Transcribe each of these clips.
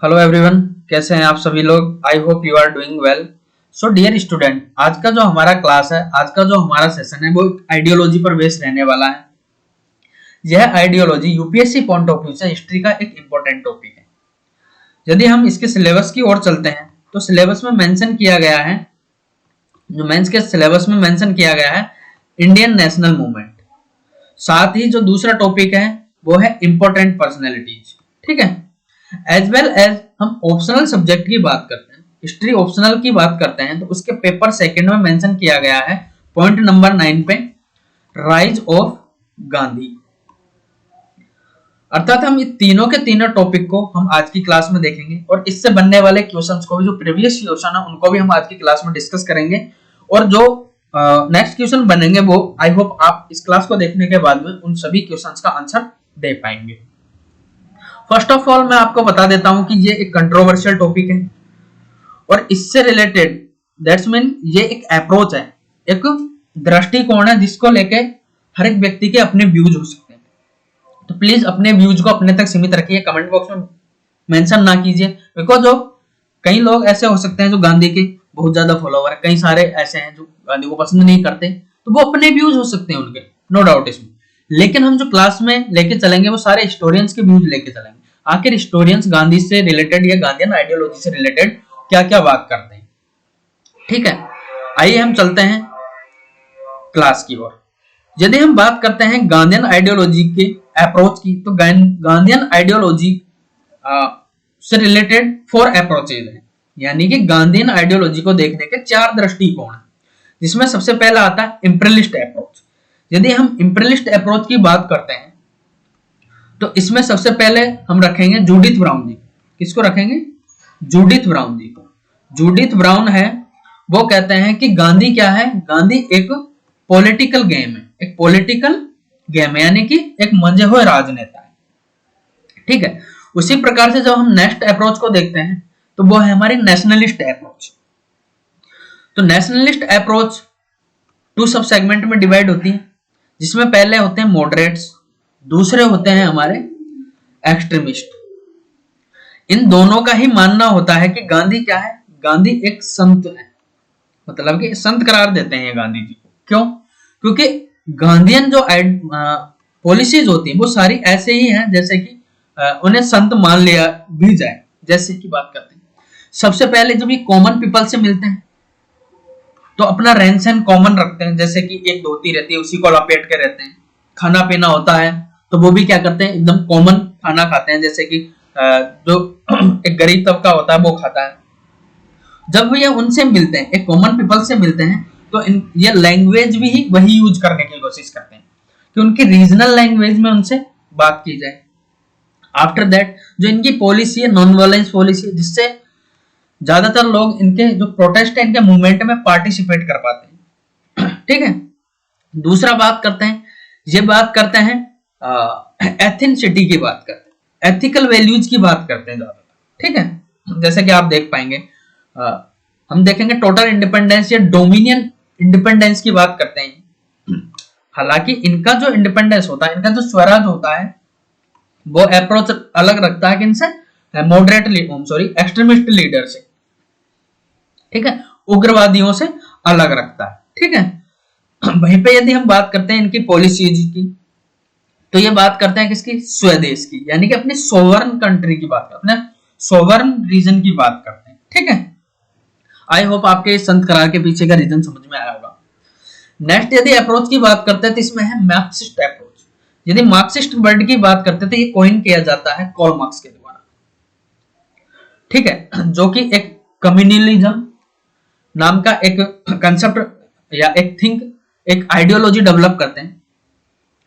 Hello everyone, कैसे हैं आप सभी लोग। I hope you are doing well. So dear student, आज का जो हमारा क्लास है, आज का जो हमारा सेशन है वो आइडियोलॉजी पर बेस्ड रहने वाला है। यह ideology UPSC point of view से हिस्ट्री का एक इंपॉर्टेंट टॉपिक है। यदि हम इसके सिलेबस की ओर चलते हैं तो सिलेबस में मेंशन किया गया है, जो मेंस के सिलेबस में मेंशन किया गया है इंडियन नेशनल मूवमेंट। साथ ही जो दूसरा टॉपिक है वो है इंपॉर्टेंट पर्सनैलिटीज। ठीक है, एज वेल एज हम ऑप्शनल सब्जेक्ट की बात करते हैं, हिस्ट्री ऑप्शनल की बात करते हैं, तो उसके पेपर सेकंड में मेंशन किया गया है पॉइंट नंबर 9 पे राइज ऑफ गांधी। अर्थात हम ये तीनों के तीनों टॉपिक को हम आज की क्लास में देखेंगे और इससे बनने वाले क्वेश्चंस को भी, जो प्रीवियस क्वेश्चन है उनको भी हम आज की क्लास में डिस्कस करेंगे। और जो नेक्स्ट क्वेश्चन बनेंगे वो आई होप आप इस क्लास को देखने के बाद में उन सभी क्वेश्चंस का आंसर दे पाएंगे। फर्स्ट ऑफ ऑल मैं आपको बता देता हूं कि ये एक कंट्रोवर्शियल टॉपिक है और इससे रिलेटेड दैट्स मीन ये एक अप्रोच है, एक दृष्टिकोण है जिसको लेके हर एक व्यक्ति के अपने व्यूज हो सकते हैं। तो प्लीज अपने व्यूज को अपने तक सीमित रखिए, कमेंट बॉक्स में मेंशन ना कीजिए, बिकॉज जो कई लोग ऐसे हो सकते हैं जो गांधी के बहुत ज्यादा फॉलोवर है, कई सारे ऐसे हैं जो गांधी को पसंद नहीं करते, तो वो अपने व्यूज हो सकते हैं उनके, नो डाउट इसमें। लेकिन हम जो क्लास में लेके चलेंगे वो सारे हिस्टोरियंस के व्यूज लेके चलेंगे। आखिर हिस्टोरियंस गांधी से रिलेटेड या गांधीयन आइडियोलॉजी से रिलेटेड क्या क्या बात करते हैं। ठीक है, आइए हम चलते हैं क्लास की ओर। यदि हम बात करते हैं गांधीयन आइडियोलॉजी के अप्रोच की, तो गांधीयन आइडियोलॉजी से रिलेटेड 4 अप्रोचेज हैं, यानी कि गांधीयन आइडियोलॉजी को देखने के 4 दृष्टिकोण हैं, जिसमें सबसे पहला आता है इंपीरियलिस्ट अप्रोच। यदि हम इंपीरियलिस्ट अप्रोच की बात करते हैं तो इसमें सबसे पहले हम रखेंगे जूडिथ ब्राउन जी। किसको रखेंगे? जूडिथ ब्राउन जी को। जूडिथ ब्राउन है, वो कहते हैं कि गांधी क्या है? गांधी एक पॉलिटिकल गेम है, एक पॉलिटिकल गेम है, यानी कि एक मंजे हुए राजनेता है। ठीक है, उसी प्रकार से जब हम नेक्स्ट अप्रोच को देखते हैं तो वो है हमारी नेशनलिस्ट अप्रोच। तो नेशनलिस्ट अप्रोच 2 सब सेगमेंट में डिवाइड होती है, जिसमें पहले होते हैं मॉडरेट्स, दूसरे होते हैं हमारे एक्सट्रीमिस्ट। इन दोनों का ही मानना होता है कि गांधी क्या है? गांधी एक संत है, मतलब कि संत करार देते हैं गांधी जी को। क्यों? क्योंकि गांधीयन जो पॉलिसीज होती है वो सारी ऐसे ही हैं जैसे कि उन्हें संत मान लिया भी जाए। जैसे की बात करते हैं, सबसे पहले जब ये कॉमन पीपल से मिलते हैं तो अपना रहन सहन कॉमन रखते हैं, जैसे कि एक धोती रहती है उसी को लपेट के रहते हैं। खाना पीना होता है तो वो भी क्या करते हैं? एकदम कॉमन खाना खाते हैं, जैसे कि जो एक गरीब तबका होता है वो खाता है। जब ये उनसे मिलते हैं, एक कॉमन पीपल से मिलते हैं, तो ये लैंग्वेज भी वही यूज करने की कोशिश करते हैं कि उनकी रीजनल लैंग्वेज में उनसे बात की जाए। आफ्टर दैट जो इनकी पॉलिसी है, नॉन वायलेंस पॉलिसी, जिससे ज्यादातर लोग इनके जो प्रोटेस्ट है इनके मूवमेंट में पार्टिसिपेट कर पाते हैं। ठीक है, दूसरा बात करते हैं, ये बात करते हैं एथिनिसिटी की बात करते हैं, एथिकल वैल्यूज की बात करते हैं ज्यादातर। ठीक है, जैसे कि आप देख पाएंगे, हम देखेंगे टोटल इंडिपेंडेंस या डोमिनियन इंडिपेंडेंस की बात करते हैं। हालांकि इनका जो इंडिपेंडेंस होता है, इनका जो स्वराज होता है, वो अप्रोच अलग रखता है किनसे? मॉडरेट एक्सट्रीमिस्ट लीडर से। ठीक है, उग्रवादियों से अलग रखता है। ठीक है, वहीं पे यदि हम बात करते हैं इनकी पॉलिसीज की, तो ये बात करते हैं किसकी? स्वदेश की, यानी कि अपनी सोवरन कंट्री की बात करते हैं, सोवरन रीजन की बात करते हैं। ठीक है, आई होप आपके संत करार के पीछे का रीजन समझ में आया होगा। नेक्स्ट यदि अप्रोच की बात करते हैं तो इसमें है मार्क्सिस्ट अप्रोच। यदि मार्क्सिस्ट वर्ड की बात करते हैं तो ये कॉइन किया जाता है कार्ल मार्क्स के द्वारा। ठीक है, जो कि एक कम्युनलिज्म नाम का एक कंसेप्ट या एक थिंक, एक आइडियोलॉजी डेवलप करते हैं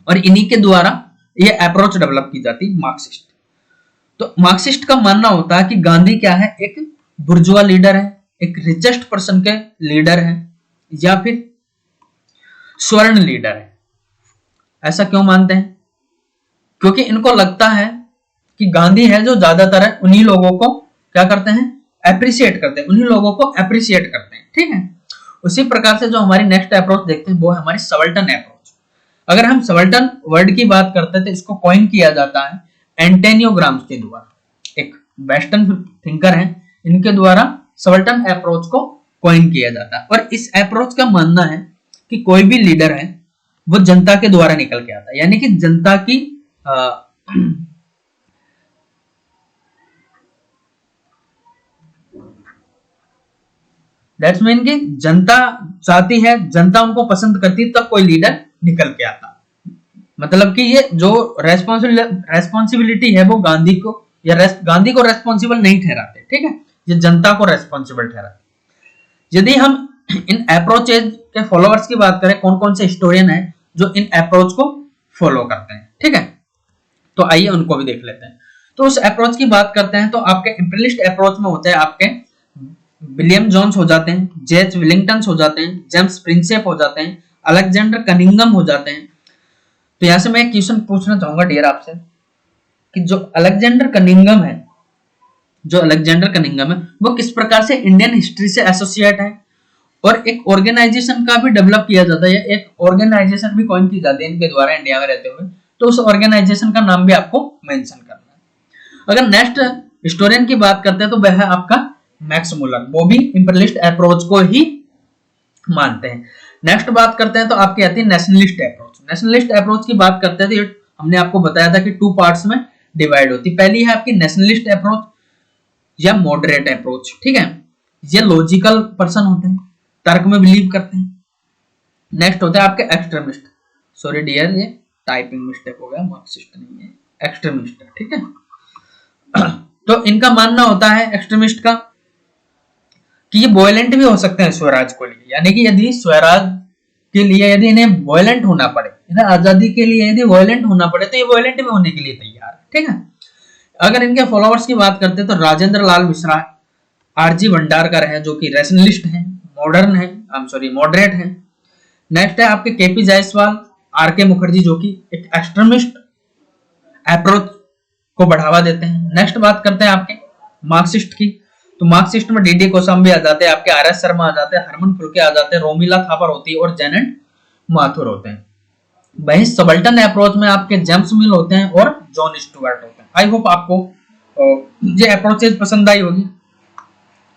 और इन्हीं के द्वारा ये अप्रोच डेवलप की जाती है, मार्क्सिस्ट। तो मार्क्सिस्ट का मानना होता है कि गांधी क्या है? एक बुर्जुआ लीडर है, एक रिचेस्ट पर्सन के लीडर है, या फिर स्वर्ण लीडर है। ऐसा क्यों मानते हैं? क्योंकि इनको लगता है कि गांधी है जो ज्यादातर है उन्हीं लोगों को क्या करते हैं? अप्रिशिएट करते हैं, उन्हीं लोगों को अप्रिशिएट करते हैं। ठीक है, उसी प्रकार से जो हमारी नेक्स्ट अप्रोच देखते हैं वो है हमारी सबाल्टर्न अप्रोच। अगर हम सबाल्टर्न वर्ड की बात करते हैं तो इसको कॉइन किया जाता है एंटोनियो ग्राम्स के द्वारा, एक वेस्टर्न थिंकर हैं, इनके द्वारा सबल्टन अप्रोच को कॉइन किया जाता है। और इस अप्रोच का मानना है कि कोई भी लीडर है वो जनता के द्वारा निकल के आता है, यानी कि जनता की दैट्स मीन कि जनता चाहती है, जनता उनको पसंद करती है, तब कोई लीडर निकल के आता। मतलब कि ये जो रेस्पॉन्सिबिलिटी है वो गांधी को गांधी को रेस्पॉन्सिबल नहीं ठहराते, ठीक है, ये जनता को रेस्पॉन्सिबल ठहराते। यदि हम इन अप्रोचेज के फॉलोअर्स की बात करें, कौन कौन से हिस्टोरियन है जो इन अप्रोच को फॉलो करते हैं, ठीक है, तो आइए उनको भी देख लेते हैं। तो उस अप्रोच की बात करते हैं तो आपके इंपीरियलिस्ट अप्रोच में होते हैं आपके विलियम जोन्स हो जाते हैं, जेम्स विलिंगटन हो जाते हैं, जेम्स प्रिंसेप हो जाते हैं, अलेक्जेंडर कनिंगम हो जाते हैं। तो यहां से मैं एक क्वेश्चन पूछना चाहूंगा डियर आपसे कि जो अलेक्जेंडर कनिंगम है वो किस प्रकार से इंडियन हिस्ट्री से एसोसिएट है, और एक ऑर्गेनाइजेशन का भी डेवलप किया जाता है, एक ऑर्गेनाइजेशन भी कॉइन की जाती है इनके द्वारा इंडिया में रहते हुए, तो उस ऑर्गेनाइजेशन का नाम भी आपको मेंशन करना है। अगर नेक्स्ट हिस्टोरियन की बात करते हैं तो वह है आपका मैक्स मुलर, वो भी इंपीरियलिस्ट अप्रोच को ही मानते हैं। नेक्स्ट बात करते हैं तो आपकी आती है नेशनलिस्ट अप्रोच। नेशनलिस्ट अप्रोच की बात करते हैं तो हमने आपको बताया था कि 2 पार्ट्स में डिवाइड होती है। पहली है आपकी नेशनलिस्ट अप्रोच या मॉडरेट अप्रोच, ठीक है, ये लॉजिकल पर्सन होते हैं, तर्क में बिलीव करते हैं। नेक्स्ट होता है आपके एक्सट्रीमिस्ट, सॉरी डियर ये टाइपिंग मिस्टेक हो गया, मार्क्सिस्ट नहीं है, एक्सट्रीमिस्ट, ठीक है। तो इनका मानना होता है एक्सट्रीमिस्ट का कि ये वॉयलेंट भी हो सकते हैं स्वराज को लिए, यानी कि यदि स्वराज के लिए यदि इन्हें वॉयलेंट होना पड़े, इन्हें आजादी के लिए यदि वॉयलेंट होना पड़े तो ये वॉयलेंट भी होने के लिए तैयार है, ठीक है। अगर इनके फॉलोअर्स की बात करते हैं तो राजेंद्र लाल मिश्रा, आरजी भंडारकर है जो कि रैशनलिस्ट है, मॉडर्न है, मॉडरेट है। नेक्स्ट है आपके केपी जायसवाल, आरके मुखर्जी जो कि एक एक्सट्रीमिस्ट अप्रोच को बढ़ावा देते हैं। नेक्स्ट बात करते हैं आपके मार्क्सिस्ट की, तो मार्क्सिस्ट में डीडी कोसाम्बी आ जाते हैं, आपके आर.एस. शर्मा आ जाते हैं, हरमन फुल्के आ जाते हैं, रोमिला थापर होती है और जेनेट माथुर होते हैं। वहीं सबल्टन अप्रोच में आपके जेम्स मिल होते हैं और जॉन स्टुअर्ट होते हैं। आई होप आपको ये अप्रोचेज पसंद आई होगी।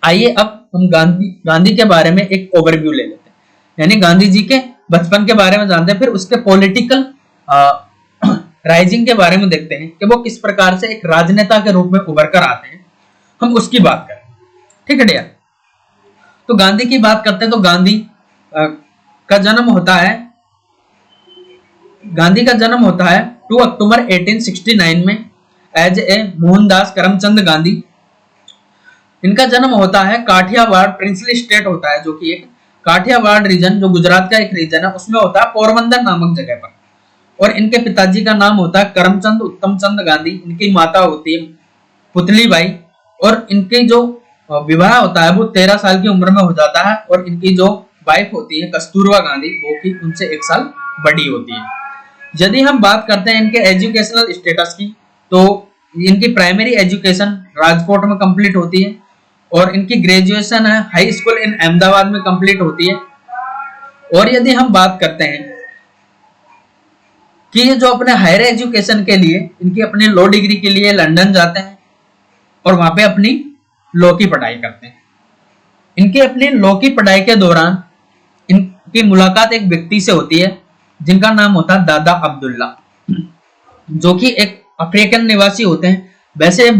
आइए अब हम गांधी के बारे में एक ओवरव्यू ले लेते हैं, यानी गांधी जी के बचपन के बारे में जानते हैं, फिर उसके पॉलिटिकल राइजिंग के बारे में देखते हैं कि वो किस प्रकार से एक राजनेता के रूप में उभर कर आते हैं, हम उसकी बात करें, ठीक है डियर। तो गांधी की बात करते हैं तो गांधी का जन्म होता है 2 अक्टूबर 1869 में एज ए मोहनदास करमचंद गांधी। इनका जन्म होता है काठियावाड़ प्रिंसली स्टेट होता है, जो कि एक काठियावाड़ रीजन जो गुजरात का एक रीजन है उसमें होता है, पोरबंदर नामक जगह पर। और इनके पिताजी का नाम होता है करमचंद उत्तमचंद गांधी, इनकी माता होती है पुतली बाई, और इनके जो विवाह होता है वो 13 साल की उम्र में हो जाता है, और इनकी जो वाइफ होती है कस्तूरबा गांधी वो कि उनसे 1 साल बड़ी होती है। यदि हम बात करते हैं इनके एजुकेशनल स्टेटस की, तो इनकी प्राइमरी एजुकेशन राजकोट में कंप्लीट होती है, और इनकी ग्रेजुएशन है हाई स्कूल इन अहमदाबाद में कंप्लीट होती है। और यदि हम बात करते हैं कि ये जो अपने हायर एजुकेशन के लिए इनकी अपनी लॉ डिग्री के लिए लंदन जाते हैं और वहां पे अपनी लॉ की पढ़ाई करते हैं। इनके अपनी लॉ की पढ़ाई के दौरान इनकी मुलाकात एक व्यक्ति से होती है जिनका नाम होता है दादा अब्दुल्ला, जो कि एक अफ्रीकन निवासी होते हैं। वैसे ये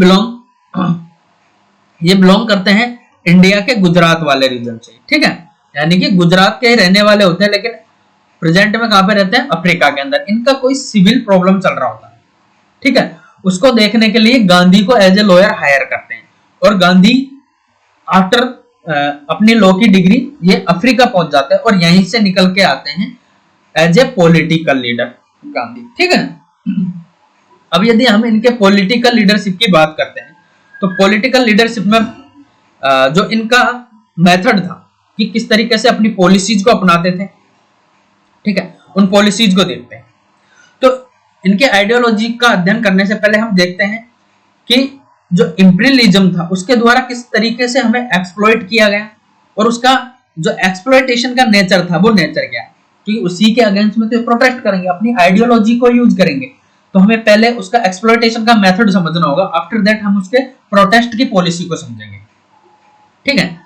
बिलोंग करते हैं इंडिया के गुजरात वाले रीजन से, ठीक है, यानी कि गुजरात के ही रहने वाले होते हैं, लेकिन प्रेजेंट में कहां पे रहते हैं, अफ्रीका के अंदर। इनका कोई सिविल प्रॉब्लम चल रहा होता है, ठीक है, उसको देखने के लिए गांधी को एज ए लॉयर हायर करते हैं, और गांधी आफ्टर अपनी लॉ की डिग्री ये अफ्रीका पहुंच जाते हैं और यहीं से निकल के आते हैं as a political leader Gandhi, ठीक है। अब यदि हम इनके पॉलिटिकल लीडरशिप की बात करते हैं तो पॉलिटिकल लीडरशिप में जो इनका मेथड था कि किस तरीके से अपनी पॉलिसीज को अपनाते थे, ठीक है, उन पॉलिसीज को देखते हैं। तो इनके आइडियोलॉजी का अध्ययन करने से पहले हम देखते हैं कि जो इंपीरियलिज्म था उसके द्वारा किस तरीके से हमें एक्सप्लॉइट किया गया, और उसका जो एक्सप्लॉइटेशन का नेचर था वो नेचर क्या है, क्योंकि उसी के अगेंस्ट में तो प्रोटेस्ट करेंगे, अपनी आइडियोलॉजी को यूज करेंगे तो हमें पहले उसका एक्सप्लॉयटेशन का मेथड समझना होगा, आफ्टर दैट हम उसके प्रोटेस्ट की पॉलिसी को समझेंगे। ठीक है,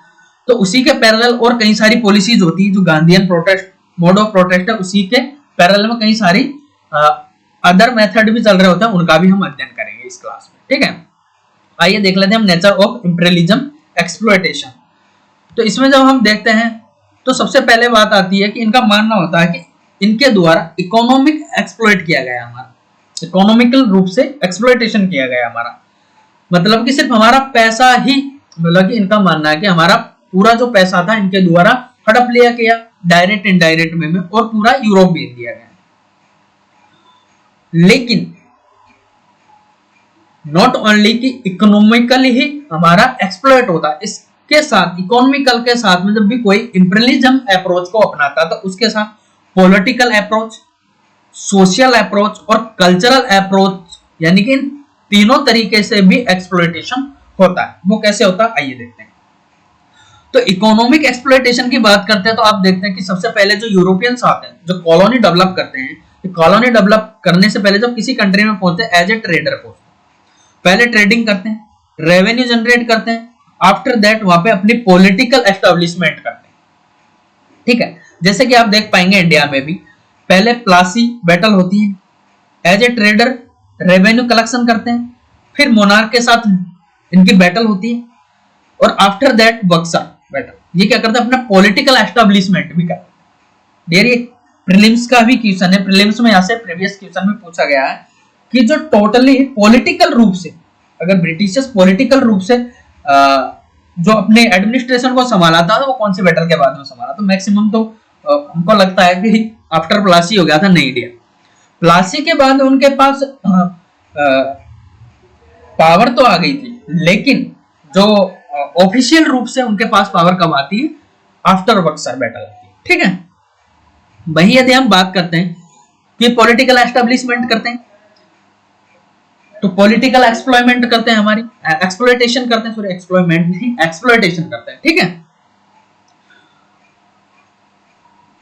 तो उसी के पैरेलल और कई सारी पॉलिसीज होती है जो Gandhian protest mode of protest है, उसी के पैरेलल में कई सारी अदर मेथड भी चल रहे होते हैं, उनका भी हम अध्ययन करेंगे इस क्लास में। ठीक है, आइए देख लेते हैं हम नेचर ऑफ इंपीरियलिज्म एक्सप्लॉयटेशन। तो इसमें जब हम देखते हैं तो सबसे पहले बात आती है कि इनका मानना होता है कि इनके द्वारा इकोनॉमिक एक्सप्लॉइट किया गया, हमारा इकोनॉमिकल रूप से एक्सप्लॉयटेशन किया गया हमारा, मतलब कि सिर्फ हमारा पैसा ही, मतलब कि इनका मानना है कि हमारा पूरा जो पैसा था इनके द्वारा हड़प लिया गया डायरेक्ट इनडायरेक्ट वे में, और पूरा यूरोप भेज दिया गया। लेकिन नॉट ओनली कि इकोनॉमिकली ही हमारा एक्सप्लॉइट होता है, इसके साथ इकोनॉमिकल के साथ में जब भी कोई इंपीरियलिज्म अप्रोच को अपनाता तो उसके साथ पॉलिटिकल अप्रोच, सोशल अप्रोच और कल्चरल अप्रोच, यानी कि इन तीनों तरीके से भी एक्सप्लॉइटेशन होता है। वो कैसे होता है आइए देखते हैं। तो इकोनॉमिक एक्सप्लॉइटेशन की बात करते हैं तो आप देखते हैं कि सबसे पहले जो यूरोपियंस आते हैं, जो कॉलोनी डेवलप करते हैं, कॉलोनी डेवलप करने से पहले जब किसी कंट्री में पहुंचते हैं एज ए ट्रेडर पहुंचते हैं, पहले ट्रेडिंग करते हैं, रेवेन्यू जनरेट करते हैं, आफ्टर दैट वहां पे अपनी पॉलिटिकल एस्टेब्लिशमेंट करते हैं। ठीक है, जैसे कि आप देख पाएंगे इंडिया में भी पहले प्लासी बैटल होती है, as a trader revenue collection करते हैं, फिर मोनार्क के साथ इनकी बैटल होती है, और आफ्टर दैट बक्सर बैटल, ये क्या करते हैं अपना पॉलिटिकल एस्टेब्लिशमेंट भी करते हैं। ये प्रीलिम्स का भी क्वेश्चन है, प्रीलिम्स में यहाँ से प्रीवियस क्वेश्चन में पूछा गया है कि जो टोटली पॉलिटिकल रूप से, अगर ब्रिटिशर्स पॉलिटिकल रूप से जो अपने एडमिनिस्ट्रेशन को संभाला था वो कौन से बैटल के बाद में संभाला, तो मैक्सिमम तो हमको लगता है कि आफ्टर प्लासी हो गया था नई इंडिया। प्लासी के बाद उनके पास पावर तो आ गई थी, लेकिन जो ऑफिशियल रूप से उनके पास पावर कब आती है, आफ्टर बक्सर बैटल आती है। ठीक है, वही यदि हम बात करते हैं कि पॉलिटिकल एस्टेब्लिशमेंट करते हैं, तो पॉलिटिकल एक्सप्लॉयमेंट करते हैं, हमारी एक्सप्लॉयटेशन करते हैं, सॉरी एक्सप्लॉयमेंट नहीं एक्सप्लॉयटेशन करते हैं। ठीक है,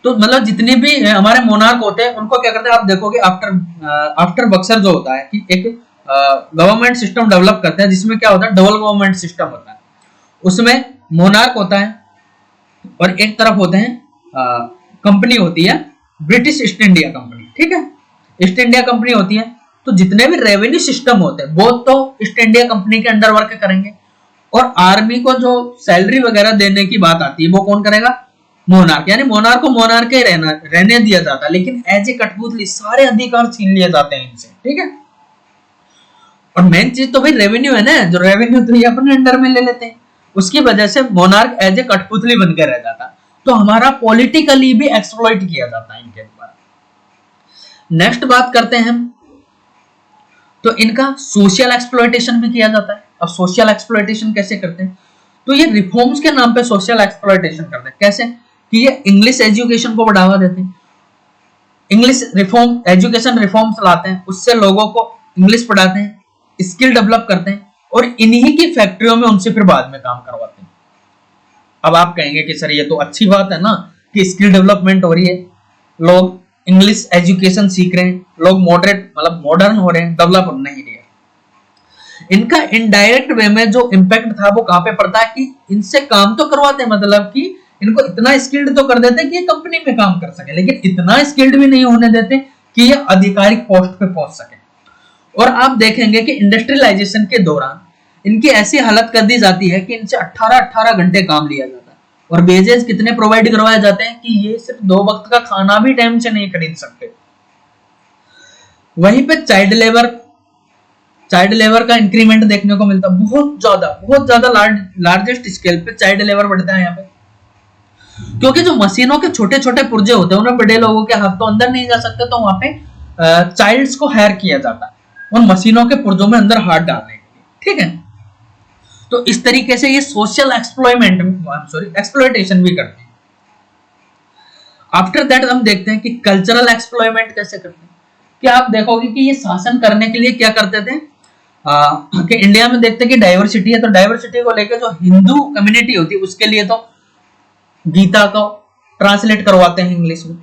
तो मतलब जितने भी हमारे मोनार्क होते हैं उनको क्या करते हैं, आप देखोगे आफ्टर बक्सर जो होता है कि एक गवर्नमेंट सिस्टम डेवलप करते हैं जिसमें क्या होता है, डबल गवर्नमेंट सिस्टम होता है। उसमें मोनार्क होता है और एक तरफ होते हैं कंपनी होती है ब्रिटिश ईस्ट इंडिया कंपनी। ठीक है, ईस्ट इंडिया कंपनी होती है, तो जितने भी रेवेन्यू सिस्टम होते हैं वो तो ईस्ट इंडिया कंपनी के अंडर वर्क करेंगे, और आर्मी को जो सैलरी वगैरह देने की बात आती है वो कौन करेगा, मोनार्क। यानी मोनार्क को मोनार्क के रहने दिया जाता है, लेकिन एज ए कठपुतली सारे अधिकार छीन लिए जाते हैं इनसे। ठीक है, और मेन चीज तो भाई रेवेन्यू है ना, जो रेवेन्यू तो ये अपने अंडर में ले लेते हैं, उसकी वजह से मोनार्क एज ए कठपुतली बनकर रह जाता है। तो हमारा पॉलिटिकली भी एक्सप्लॉइट किया जाता है इनके द्वारा। नेक्स्ट बात करते हैं हम, तो इनका सोशल एक्सप्लॉइटेशन भी किया जाता है। अब सोशल एक्सप्लॉइटेशन कैसे करते हैं, तो ये रिफॉर्म्स के नाम पे सोशल एक्सप्लॉइटेशन करते हैं। कैसे कि ये इंग्लिश एजुकेशन को बढ़ावा देते हैं, इंग्लिश रिफॉर्म एजुकेशन रिफॉर्म्स लाते हैं, उससे लोगों को इंग्लिश पढ़ाते हैं, स्किल डेवलप करते हैं, और इन्हीं की फैक्ट्रियों में उनसे फिर बाद में काम करवाते हैं। अब आप कहेंगे कि सर ये तो अच्छी बात है ना कि स्किल डेवलपमेंट हो रही है, लोग इंग्लिश एजुकेशन सीख रहे हैं, लोग मॉडरेट मतलब मॉडर्न हो रहे हैं, डेवलप नहीं रहे। इनका इनडायरेक्ट वे में जो इम्पैक्ट था वो कहां पे पड़ता है कि इनसे काम तो करवाते हैं, मतलब कि इनको इतना स्किल्ड तो कर देते हैं कि ये कंपनी में काम कर सके, लेकिन इतना स्किल्ड भी नहीं होने देते कि ये आधिकारिक पोस्ट पे पहुंच सके। और आप देखेंगे कि इंडस्ट्रियलाइजेशन के दौरान इनकी ऐसी हालत कर दी जाती है कि इनसे 18-18 घंटे काम लिया जाता है, और वेजेस कितने प्रोवाइड करवाए जाते हैं कि ये सिर्फ 2 वक्त का खाना भी टाइम से नहीं खरीद सकते। वहीं पे चाइल्ड लेबर का इंक्रीमेंट देखने को मिलता है, बहुत ज्यादा लार्जेस्ट स्केल पे चाइल्ड लेबर बढ़ता है यहाँ पे, क्योंकि जो मशीनों के छोटे छोटे पुर्जे होते हैं उन्हें बड़े लोगों के हाथ तो अंदर नहीं जा सकते, तो वहां पे चाइल्ड्स को हायर किया जाता है उन मशीनों के पुर्जों में अंदर हाथ डालने के लिए। ठीक है, तो इस तरीके से ये सोशल एक्सप्लॉयटेशन भी करते हैं। आफ्टर दैट हम देखते हैं कि कल्चरल एक्सप्लॉयमेंट कैसे करते हैं, कि आप देखोगे कि ये शासन करने के लिए क्या करते थे, कि इंडिया में देखते हैं कि डाइवर्सिटी है, तो डाइवर्सिटी को लेकर जो हिंदू कम्युनिटी होती है उसके लिए तो गीता को ट्रांसलेट करवाते हैं इंग्लिश में,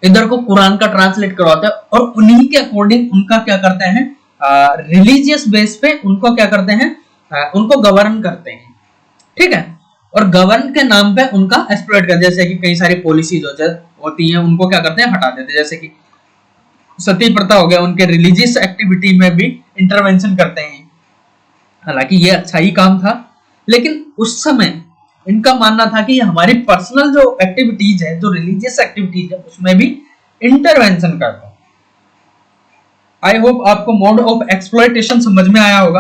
इधर को कुरान का ट्रांसलेट करवाते हैं और उन्हीं के अकॉर्डिंग उनका क्या करते हैं, रिलीजियस बेस पे उनको क्या करते हैं, उनको गवर्न करते हैं, ठीक है। और गवर्न के नाम पे उनका एक्सप्लॉइट करते हैं, जैसे कि कई सारी पॉलिसीज होती हैं उनको क्या करते हैं, हटा देते हैं, जैसे कि सती प्रथा हो गया, उनके रिलीजियस एक्टिविटी में भी इंटरवेंशन करते हैं। हालांकि ये अच्छा ही काम था, लेकिन उस समय इनका मानना था कि हमारी पर्सनल जो एक्टिविटीज है, जो रिलीजियस एक्टिविटीज है, उसमें भी इंटरवेंशन करता है। आई होप आपको मोड ऑफ एक्सप्लॉइटेशन समझ में आया होगा।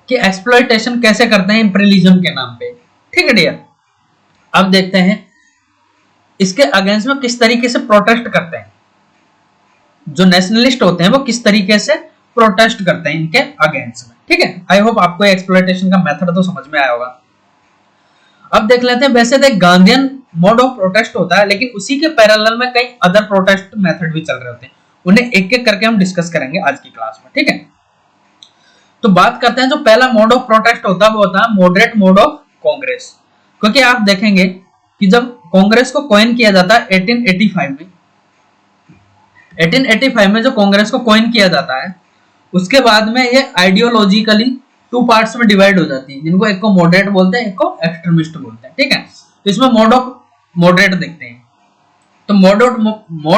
कि एक्सप्लॉइटेशन कैसे करते हैं इंपीरियलिज्म के नाम पे, ठीक है डियर। अब देखते हैं इसके अगेंस्ट में किस तरीके से प्रोटेस्ट करते हैं, जो नेशनलिस्ट होते हैं वो किस तरीके से प्रोटेस्ट करते हैं इनके अगेंस्ट में, ठीक है। आई होप आपको एक्सप्लॉइटेशन का मेथड तो समझ में आया होगा। अब देख लेते हैं, वैसे तो गांधीयन मोड ऑफ प्रोटेस्ट होता है, लेकिन उसी के पैरेलल में कई अदर प्रोटेस्ट मेथड भी चल रहे होते हैं, उन्हें एक एक करके हम डिस्कस करेंगे आज की क्लास में, ठीक है। तो बात करते हैं, जो पहला मोड ऑफ प्रोटेस्ट होता है वो होता है मॉडरेट मोड ऑफ कांग्रेस। क्योंकि आप देखेंगे कि जब कांग्रेस को कॉइन किया जाता है 1885 में जो कांग्रेस को कॉइन किया जाता है, उसके बाद में ये आइडियोलॉजिकली टू पार्ट्स में डिवाइड हो जाती है, जिनको एक को मॉडरेट बोलते हैं, एक को एक्सट्रीमिस्ट बोलते हैं, ठीक है। तो इसमें मोड ऑफ मॉडरेट देखते हैं। तो मोड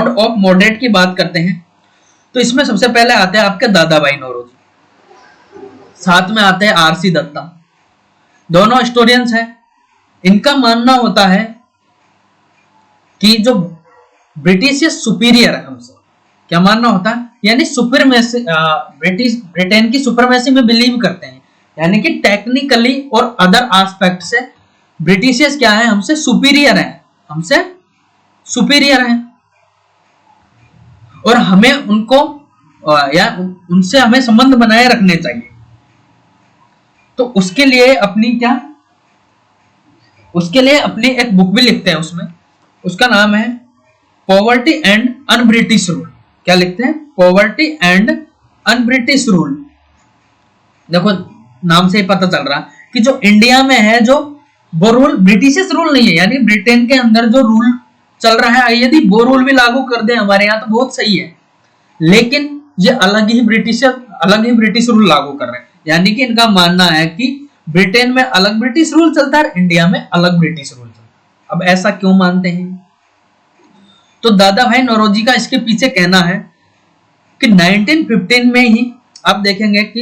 ऑफ मॉडरेट की बात करते हैं, तो इसमें सबसे पहले आते हैं आपके दादा भाई नौरोजी, साथ में आते हैं आरसी दत्ता, दोनों हिस्टोरियंस हैं। इनका मानना होता है कि जो ब्रिटिश सुपीरियर है हमसे, क्या मानना होता है, यानी सुपरमेसी, ब्रिटेन की सुपरमेसी में बिलीव करते हैं, यानी कि टेक्निकली और अदर एस्पेक्ट से ब्रिटिशियस क्या है, हमसे सुपीरियर है, हमसे सुपीरियर है, और हमें उनको या उनसे हमें संबंध बनाए रखने चाहिए। तो उसके लिए अपनी एक बुक भी लिखते हैं, उसमें उसका नाम है poverty and un British rule. क्या लिखते हैं, poverty and un British rule. देखो नाम से ही पता चल रहा कि जो इंडिया में है, जो वो रूल ब्रिटिश रूल नहीं है, यानी ब्रिटेन के अंदर जो रूल चल रहा है, यदि वो रूल भी लागू कर दे हमारे यहाँ तो बहुत सही है, लेकिन ये अलग ही ब्रिटिश रूल लागू कर रहे हैं। यानी कि इनका मानना है कि ब्रिटेन में अलग ब्रिटिश रूल चलता है, इंडिया में अलग ब्रिटिश रूल चलता है। अब ऐसा क्यों मानते हैं? तो दादा भाई नौरोजी का इसके पीछे कहना है कि 1915 में ही आप देखेंगे कि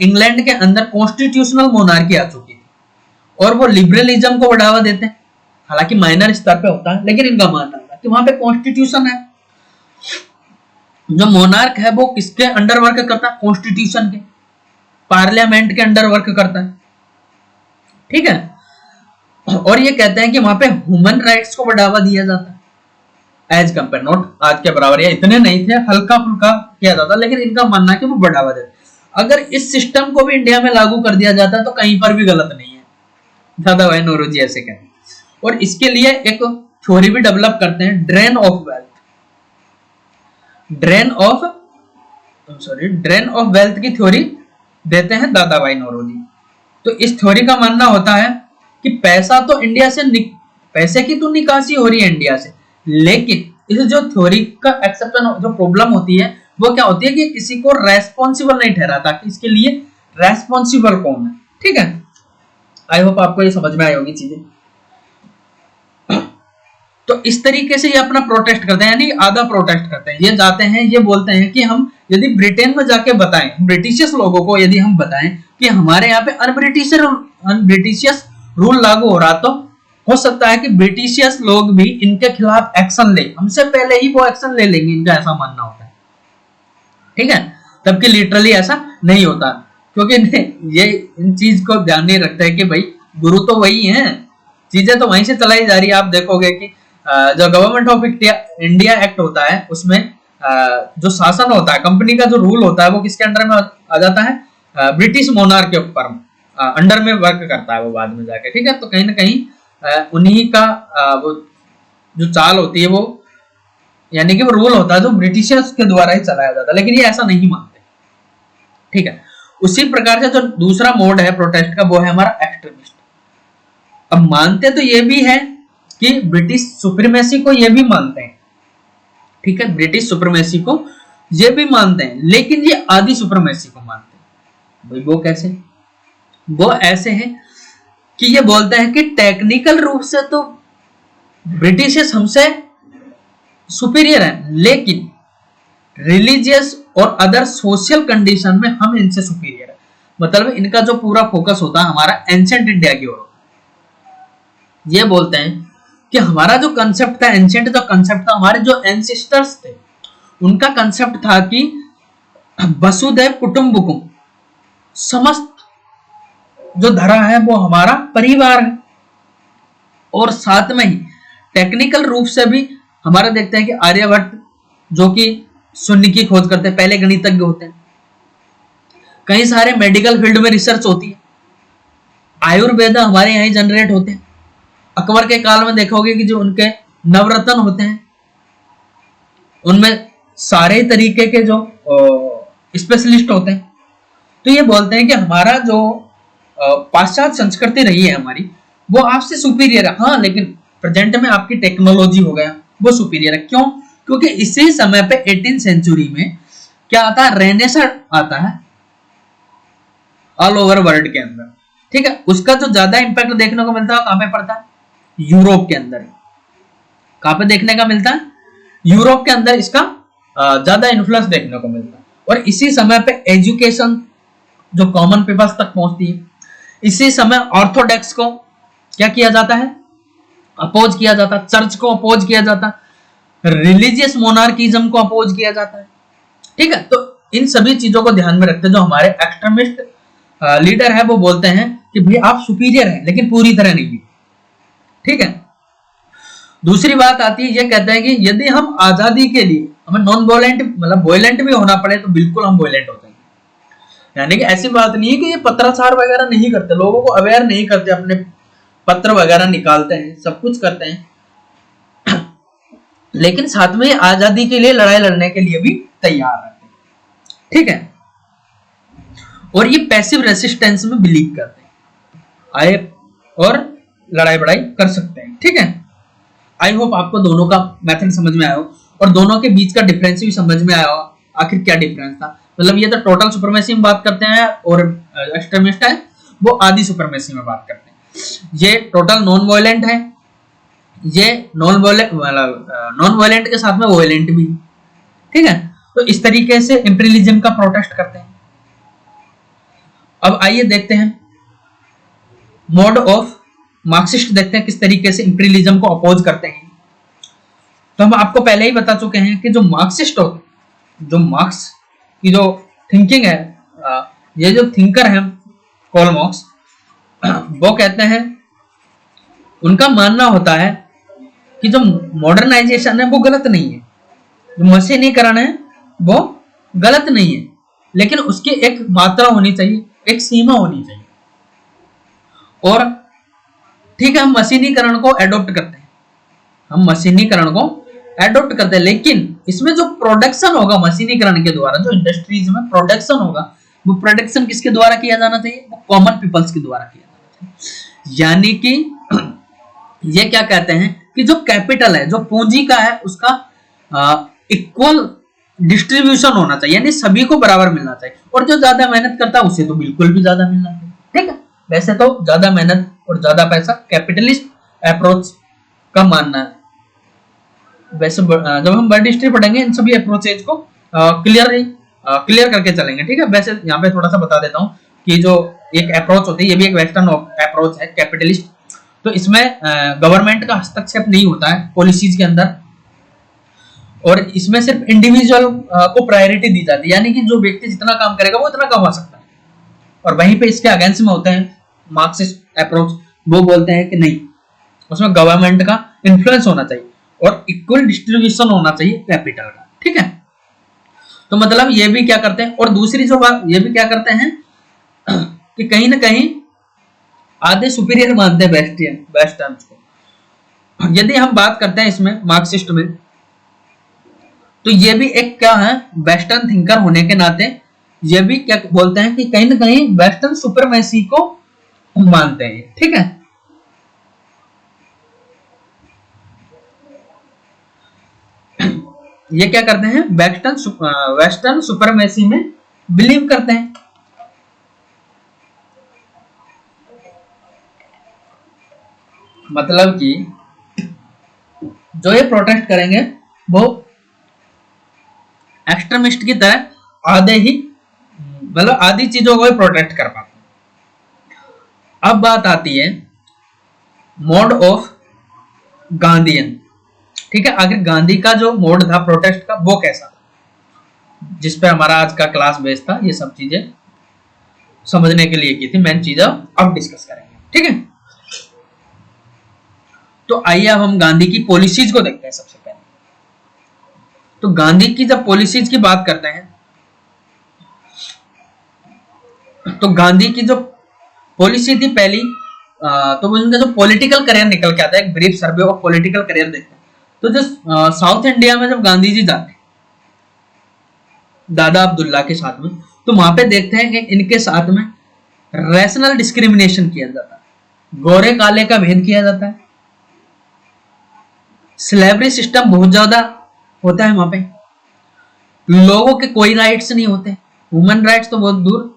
इंग्लैंड के अंदर कॉन्स्टिट्यूशनल मोनार्की आ चुकी थी, और वो लिबरलिज्म को बढ़ावा देते हैं, हालांकि माइनर स्तर पे होता है, लेकिन इनका मानना है कि वहां पे कॉन्स्टिट्यूशन है। जो मोनार्क है वो किसके अंडर वर्क करता है, कॉन्स्टिट्यूशन के, पार्लियामेंट के अंडर वर्क करता है, ठीक है। और ये कहते हैं कि वहां पे ह्यूमन राइट्स को बढ़ावा दिया जाता है एज कंपेयर, नॉट आज के बराबर, या इतने नहीं थे, हल्का फुल्का किया जाता, लेकिन इनका मानना है कि वो बढ़ावा देते। अगर इस सिस्टम को भी इंडिया में लागू कर दिया जाता तो कहीं पर भी गलत नहीं है, दादा भाई नौरोजी ऐसे कहते हैं। और इसके लिए एक थ्योरी भी डेवलप करते हैं, ड्रेन ऑफ वेल्थ की थ्योरी देते हैं दादा भाई नौरोजी। तो इस थ्योरी का मानना होता है कि पैसा तो इंडिया से पैसे की तो निकासी हो रही है इंडिया से, लेकिन इस जो थ्योरी का एक्सेप्शन जो प्रॉब्लम होती है वो क्या होती है कि किसी को रेस्पॉन्सिबल नहीं ठहराता कि इसके लिए रेस्पॉन्सिबल कौन है, ठीक है। आई होप आपको ये समझ में आई होगी चीजें। तो इस तरीके से ये अपना प्रोटेस्ट करते हैं, यानी आधा प्रोटेस्ट करते हैं। ये जाते हैं, ये बोलते हैं कि हम यदि ब्रिटेन में जाके बताएं, ब्रिटिशियस लोगों को यदि हम बताएं कि हमारे यहाँ पे अनब्रिटिशियस रूल लागू हो रहा, तो हो सकता है कि ब्रिटिशियस लोग भी इनके खिलाफ एक्शन ले, हमसे पहले ही वो एक्शन ले लेंगे, इनका ऐसा मानना होता है, ठीक है। तबकि लिटरली ऐसा नहीं होता, क्योंकि ये इन चीज को ध्यान नहीं रखता है कि भाई गुरु तो वही है, चीजें तो वहीं से चलाई जा रही है। आप देखोगे कि जो गवर्नमेंट ऑफ इंडिया एक्ट होता है, उसमें जो शासन होता है, कंपनी का जो रूल होता है, वो किसके अंडर में आ जाता है, ब्रिटिश मोनार्क के ऊपर अंडर में वर्क करता है वो बाद में जाके, ठीक है। तो कहीं ना कहीं उन्हीं का वो जो चाल होती है, वो यानी कि वो रूल होता है जो ब्रिटिशर्स के द्वारा ही चलाया जाता है, लेकिन ये ऐसा नहीं मानते, ठीक है। उसी प्रकार से जो दूसरा मोड है प्रोटेस्ट का वो है हमारा एक्सट्रीमिस्ट। अब मानते तो ये भी है कि ब्रिटिश सुप्रीमेसी को ये भी मानते हैं, ठीक है, ब्रिटिश सुप्रीमेसी को ये भी मानते हैं, लेकिन ये आदि सुप्रीमेसी को मानते हैं। भाई वो कैसे? वो ऐसे हैं कि ये बोलते हैं कि टेक्निकल रूप से तो ब्रिटिश हमसे सुपीरियर है, लेकिन रिलीजियस और अदर सोशल कंडीशन में हम इनसे सुपीरियर है। मतलब इनका जो पूरा फोकस होता है हमारा एंशिएंट इंडिया की ओर। ये बोलते हैं कि हमारा जो कंसेप्ट था, एंशिएंट जो कंसेप्ट था, हमारे जो एंसेस्टर्स थे उनका कंसेप्ट था कि वसुधैव कुटुंबकम, समस्त जो धरा है वो हमारा परिवार है। और साथ में ही टेक्निकल रूप से भी हमारा देखते हैं कि आर्यभट्ट जो कि शून्य की खोज करते हैं, पहले गणितज्ञ होते हैं, कई सारे मेडिकल फील्ड में रिसर्च होती है, आयुर्वेद हमारे यहीं जनरेट होते हैं। अकबर के काल में देखोगे कि जो उनके नवरत्न होते हैं उनमें सारे तरीके के जो स्पेशलिस्ट होते हैं। तो ये बोलते हैं कि हमारा जो पाश्चात्य संस्कृति रही है हमारी वो आपसे सुपीरियर है, हाँ, लेकिन प्रेजेंट में आपकी टेक्नोलॉजी हो गया वो सुपीरियर है। क्यों? क्योंकि इसी समय पे 18th सेंचुरी में क्या आता है, रेनेसां आता है ऑल ओवर वर्ल्ड के अंदर, ठीक है। उसका जो ज्यादा इंपैक्ट देखने को मिलता है कहां पे पड़ता है, यूरोप के अंदर। कहां पे देखने का मिलता है, यूरोप के अंदर इसका ज्यादा इन्फ्लुएंस देखने को मिलता है। और इसी समय पे एजुकेशन जो कॉमन पीपल्स तक पहुंचती है, इसी समय ऑर्थोडॉक्स को क्या किया जाता है, अपोज किया जाता है, चर्च को अपोज किया जाता है, रिलीजियस मोनार्किज्म को अपोज किया जाता है, ठीक है। तो इन सभी चीजों को ध्यान में रखते जो हमारे एक्सट्रीमिस्ट लीडर है वो बोलते हैं कि भाई आप सुपीरियर हैं लेकिन पूरी तरह नहीं, ठीक है। दूसरी बात आती है, ये कहते हैं कि यदि हम आजादी के लिए हमें नॉन वॉयलेंट मतलब वॉयलेंट भी होना पड़े तो बिल्कुल हम वॉयलेंट होते हैं। यानी कि ऐसी बात नहीं है कि ये पत्राचार वगैरह नहीं करते, लोगों को अवेयर नहीं करते, अपने पत्र वगैरह निकालते हैं, सब कुछ करते हैं, लेकिन साथ में आजादी के लिए लड़ाई लड़ने के लिए भी तैयार रहते हैं, ठीक है। और ये पैसिव रेसिस्टेंस में बिलीव करते हैं, आए और लड़ाई बड़ाई कर सकते हैं, ठीक है। आई होप आपको दोनों का मेथड समझ में आया हो और दोनों के बीच का डिफरेंस भी समझ में आया हो, आखिर क्या डिफरेंस था। मतलब ये तो टोटल सुपरमेसी में बात करते हैं और एक्सट्रीमिस्ट है वो आदि सुपरमेसी में बात करते हैं। ये टोटल नॉन वायलेंट है, ये नॉन वायलेंट के साथ में वायलेंट भी, ठीक है। तो इस तरीके से इंपीरियलिज्म का प्रोटेस्ट करते हैं। अब आइए देखते हैं मोड ऑफ मार्क्सिस्ट, देखते हैं किस तरीके से इंपीरियलिज्म को अपोज करते हैं। तो हम आपको पहले ही बता चुके हैं कि जो मार्क्सिस्ट होते, जो मार्क्स की जो थिंकिंग है, ये जो थिंकर है कार्ल मार्क्स, वो कहते हैं, उनका मानना होता है कि जो मॉडर्नाइजेशन है वो गलत नहीं है, जो मशीनीकरण है वो गलत नहीं है, लेकिन उसकी एक मात्रा होनी चाहिए, एक सीमा होनी चाहिए। और ठीक है, हम मशीनीकरण को एडॉप्ट करते हैं, हम मशीनीकरण को एडॉप्ट करते हैं, लेकिन इसमें जो प्रोडक्शन होगा मशीनीकरण के द्वारा, जो इंडस्ट्रीज में प्रोडक्शन होगा, वो प्रोडक्शन किसके द्वारा किया जाना चाहिए, वो कॉमन पीपल्स के द्वारा किया जाना चाहिए। यानी कि ये क्या कहते हैं कि जो कैपिटल है, जो पूंजी का है, उसका इक्वल डिस्ट्रीब्यूशन होना चाहिए, यानी सभी को बराबर मिलना चाहिए। और जो ज्यादा मेहनत करता है उसे तो बिल्कुल भी ज्यादा मिलना चाहिए, ठीक है। वैसे तो ज्यादा मेहनत और ज्यादा पैसा कैपिटलिस्ट अप्रोच का मानना है। वैसे जब हम वर्ड हिस्ट्री पढ़ेंगे इन सभी अप्रोचेज को क्लियर करके चलेंगे, ठीक है। वैसे यहाँ पे थोड़ा सा बता देता हूँ कि जो एक अप्रोच होती है, ये भी एक वेस्टर्न अप्रोच है कैपिटलिस्ट। तो इसमें गवर्नमेंट का हस्तक्षेप नहीं होता है पॉलिसीज के अंदर, और इसमें सिर्फ इंडिविजुअल को प्रायोरिटी दी जाती है, यानी कि जो व्यक्ति जितना काम करेगा वो इतना कमा सकता है। और वहीं पे इसके अगेंस्ट में होते हैं मार्क्सिस्ट अप्रोच, वो बोलते हैं कि नहीं, उसमें गवर्नमेंट का इन्फ्लुएंस होना चाहिए और इक्वल डिस्ट्रीब्यूशन होना चाहिए कैपिटल का, ठीक है। तो मतलब ये भी क्या करते हैं, और दूसरी जो बात ये भी क्या करते हैं कि कहीं ना कहीं आधे सुपीरियर मानते हैं वेस्टर्न को। यदि हम बात करते हैं इसमें मार्क्सिस्ट में, तो ये भी एक क्या है, वेस्टर्न थिंकर होने के नाते ये भी क्या बोलते हैं कि कहीं ना कहीं वेस्टर्न सुपरमेसी को मानते हैं, ठीक है। ये क्या करते हैं, वेस्टर्न सुपरमेसी में बिलीव करते हैं। मतलब कि जो ये प्रोटेस्ट करेंगे वो एक्सट्रीमिस्ट की तरह आधे ही, मतलब आधी चीजों को प्रोटेक्ट कर पाते हैं। अब बात आती है मोड ऑफ गांधीयन, ठीक है। आखिर गांधी का जो मोड था प्रोटेस्ट का वो कैसा था, जिस पे हमारा आज का क्लास बेस्ड था। ये सब चीजें समझने के लिए की थी, मेन चीजें अब डिस्कस करेंगे, ठीक है। तो आइए अब हम गांधी की पॉलिसीज को देखते हैं सबसे पहले। तो गांधी की जब पॉलिसीज की बात करते हैं तो गांधी की जो पॉलिसी थी पहली, तो उनका जो पॉलिटिकल करियर निकल के आता है, एक brief survey of political career देखते हैं। तो जो साउथ इंडिया में जब गांधी जी जाते हैं दादा अब्दुल्ला के साथ में, तो वहां पे देखते हैं कि इनके साथ में रैशनल डिस्क्रिमिनेशन किया जाता है, गोरे काले का भेद किया जाता है, स्लेवरी सिस्टम बहुत ज्यादा होता है वहां पे, लोगों के कोई राइट्स नहीं होते, ह्यूमन राइट्स तो बहुत दूर,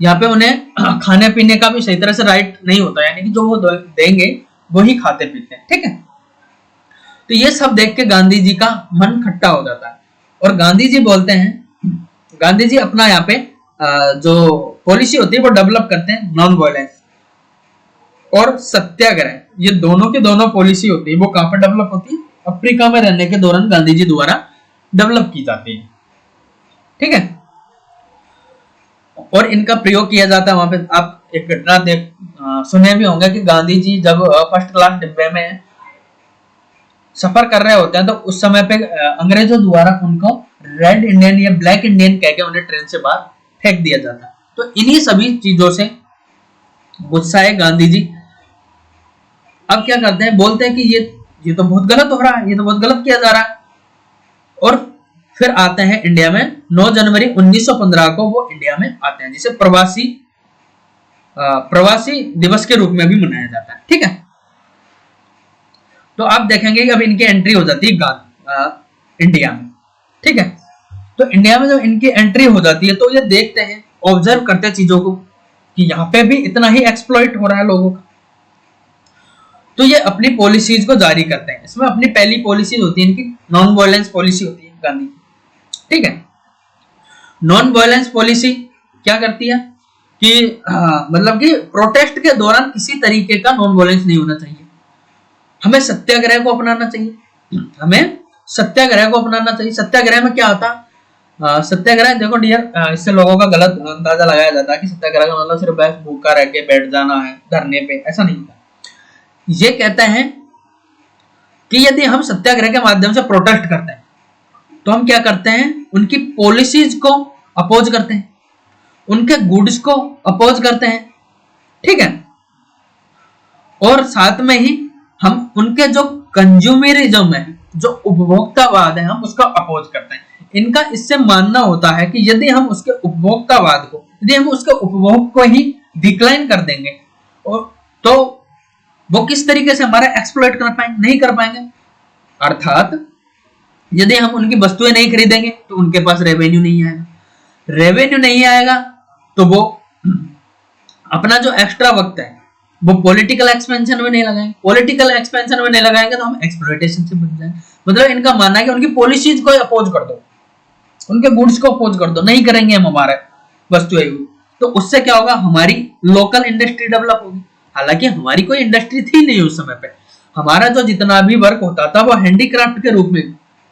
यहाँ पे उन्हें खाने पीने का भी सही तरह से राइट नहीं होता, यानी कि जो वो देंगे वही खाते पीते हैं, ठीक है। तो ये सब देख के गांधी जी का मन खट्टा हो जाता है और गांधी जी बोलते हैं, गांधी जी अपना यहाँ पे जो पॉलिसी होती है वो डेवलप करते हैं, नॉन वायलेंस और सत्याग्रह। ये दोनों के दोनों पॉलिसी होती है, वो कहां पर डेवलप होती है, अफ्रीका में रहने के दौरान गांधी जी द्वारा डेवलप की जाती है, ठीक है। और इनका प्रयोग किया जाता है वहां पे। आप एक घटना सुने भी होंगे कि गांधी जी जब फर्स्ट क्लास डिब्बे में सफर कर रहे होते हैं तो उस समय पे अंग्रेजों द्वारा उनको रेड इंडियन या ब्लैक इंडियन कहकर उन्हें ट्रेन से बाहर फेंक दिया जाता है। तो इन्हीं सभी चीजों से गुस्सा है गांधी जी। अब क्या करते हैं, बोलते हैं कि ये तो बहुत गलत हो रहा है, ये तो बहुत गलत किया जा रहा है। और फिर आते हैं इंडिया में 9 जनवरी 1915 को वो इंडिया में आते हैं, जिसे प्रवासी दिवस के रूप में भी मनाया जाता है, ठीक है। तो आप देखेंगे कि अब इनकी एंट्री हो जाती है इंडिया में, ठीक है। तो इंडिया में जब इनकी एंट्री हो जाती है तो ये देखते हैं, ऑब्जर्व करते हैं चीजों को कि यहाँ पे भी इतना ही एक्सप्लॉइट हो रहा है लोगों का। तो ये अपनी पॉलिसीज को जारी करते हैं। इसमें अपनी पहली पॉलिसी होती है इनकी नॉन वायलेंस पॉलिसी होती है गांधी की, ठीक है। नॉन वायलेंस पॉलिसी क्या करती है कि मतलब कि प्रोटेस्ट के दौरान किसी तरीके का नॉन वायलेंस नहीं होना चाहिए, हमें सत्याग्रह को अपनाना चाहिए, हमें सत्याग्रह को अपनाना चाहिए। सत्याग्रह में क्या होता है, सत्याग्रह देखो डियर, इससे लोगों का गलत अंदाजा लगाया जाता है कि सत्याग्रह का मतलब सिर्फ बस भूखा रह के बैठ जाना है धरने पे, ऐसा नहीं होता। ये कहते हैं कि यदि हम सत्याग्रह के माध्यम से प्रोटेस्ट करते हैं तो हम क्या करते हैं, उनकी पॉलिसीज को अपोज करते हैं, उनके गुड्स को अपोज करते हैं, ठीक है। और साथ में ही हम उनके जो कंज्यूमरिज्म है, जो उपभोक्तावाद है, हम उसका अपोज करते हैं। इनका इससे मानना होता है कि यदि हम उसके उपभोक्तावाद को, यदि हम उसके उपभोग को ही डिक्लाइन कर देंगे तो वो किस तरीके से हमारा एक्सप्लॉइट कर पाएंगे, नहीं कर पाएंगे। अर्थात यदि हम उनकी वस्तुएं नहीं खरीदेंगे तो उनके पास रेवेन्यू नहीं आएगा, रेवेन्यू नहीं आएगा तो वो अपना जो एक्स्ट्रा वक्त है वो पॉलिटिकल एक्सपेंशन में नहीं लगाएंगे, पॉलिटिकल एक्सपेंशन में नहीं लगाएंगे तो हम एक्सप्लॉइटेशन से बच जाएंगे। मतलब इनका मानना है कि उनकी पॉलिसीज को अपोज कर दो, उनके गुड्स को अपोज कर दो, नहीं करेंगे हम हमारे वस्तुएं, तो उससे क्या होगा, हमारी लोकल इंडस्ट्री डेवलप होगी। हालांकि हमारी कोई इंडस्ट्री थी नहीं उस समय पे, हमारा जो जितना भी वर्क होता था वो हैंडीक्राफ्ट के रूप में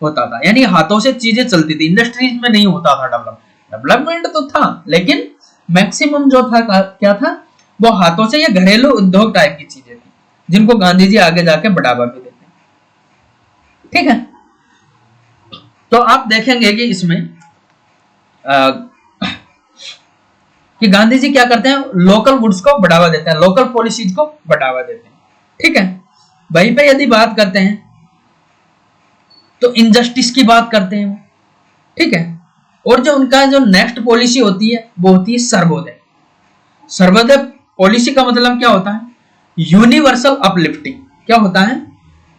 होता था, यानी हाथों से चीजें चलती थी, इंडस्ट्रीज में नहीं होता था डेवलपमेंट तो था, लेकिन मैक्सिमम जो था क्या था, वो हाथों से या घरेलू उद्योग टाइप की चीजें थी, जिनको गांधी जी आगे जाके बढ़ावा भी देते हैं, ठीक है। तो आप देखेंगे कि इसमें कि गांधी जी क्या करते हैं, लोकल गुड्स को बढ़ावा देते हैं, लोकल पॉलिसीज को बढ़ावा देते हैं, ठीक है। वहीं पे यदि बात करते हैं तो इनजस्टिस की बात करते हैं, ठीक है। और जो उनका जो नेक्स्ट पॉलिसी होती है वो होती है सर्वोदय। सर्वोदय पॉलिसी का मतलब क्या होता है? Universal uplifting. क्या होता है?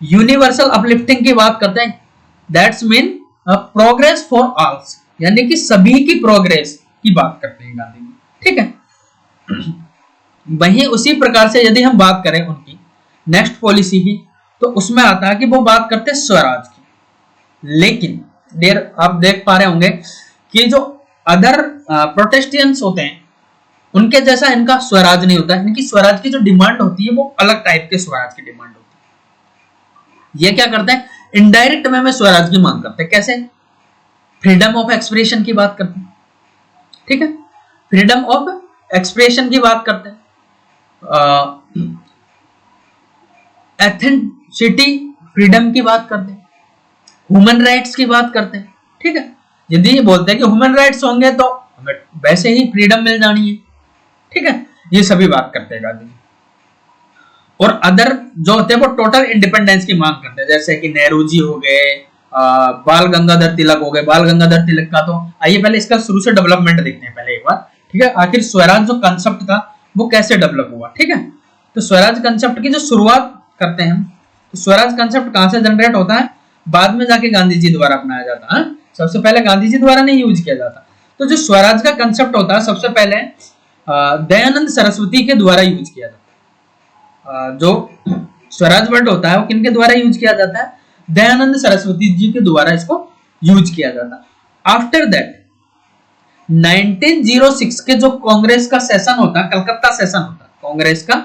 यूनिवर्सल अपलिफ्टिंग की बात करते हैं। That's mean progress for all, यानी कि सभी की प्रोग्रेस की बात करते हैं गांधी जी, ठीक है। वहीं उसी प्रकार से यदि हम बात करें उनकी नेक्स्ट पॉलिसी की, तो उसमें आता है कि वो बात करते हैं स्वराज की। लेकिन देर आप देख पा रहे होंगे कि जो अदर प्रोटेस्टेंट्स होते हैं उनके जैसा इनका स्वराज नहीं होता है। इनकी स्वराज की जो डिमांड होती है वो अलग टाइप के स्वराज की डिमांड होती है। ये क्या करते हैं? इनडायरेक्ट में स्वराज की मांग करते हैं। कैसे? फ्रीडम ऑफ एक्सप्रेशन की बात करते हैं, ठीक है। फ्रीडम ऑफ एक्सप्रेशन की बात करते हैं, एथेंटिसिटी फ्रीडम की बात करते हैं, ह्यूमन राइट्स की बात करते हैं, ठीक है। यदि ये बोलते हैं कि ह्यूमन राइट्स होंगे तो हमें वैसे ही फ्रीडम मिल जानी है, ठीक है। ये सभी बात करते हैं गांधी जी। और अदर जो होते हैं वो टोटल इंडिपेंडेंस की मांग करते हैं, जैसे कि नेहरू जी हो गए, बाल गंगाधर तिलक हो गए। बाल गंगाधर तिलक का तो आइए पहले इसका शुरू से डेवलपमेंट देखते हैं पहले एक बार, ठीक है। आखिर स्वराज जो कंसेप्ट था वो कैसे डेवलप हुआ, ठीक है। तो स्वराज कंसेप्ट की जो शुरुआत करते हैं, तो स्वराज कंसेप्ट कहां से जनरेट होता है? बाद में जाके गांधी जी द्वारा अपनाया जाता है। सबसे पहले गांधी जी द्वारा नहीं यूज किया जाता। तो जो स्वराज का कंसेप्ट होता है सबसे पहले दयानंद सरस्वती के द्वारा यूज किया जाता है। जो स्वराज वर्ड होता है वो किनके द्वारा यूज किया जाता है? दयानंद सरस्वती जी के द्वारा इसको यूज किया जाता है। आफ्टर दैट 1906 के जो कांग्रेस का सेशन होता है, कलकत्ता सेशन होता है, कांग्रेस का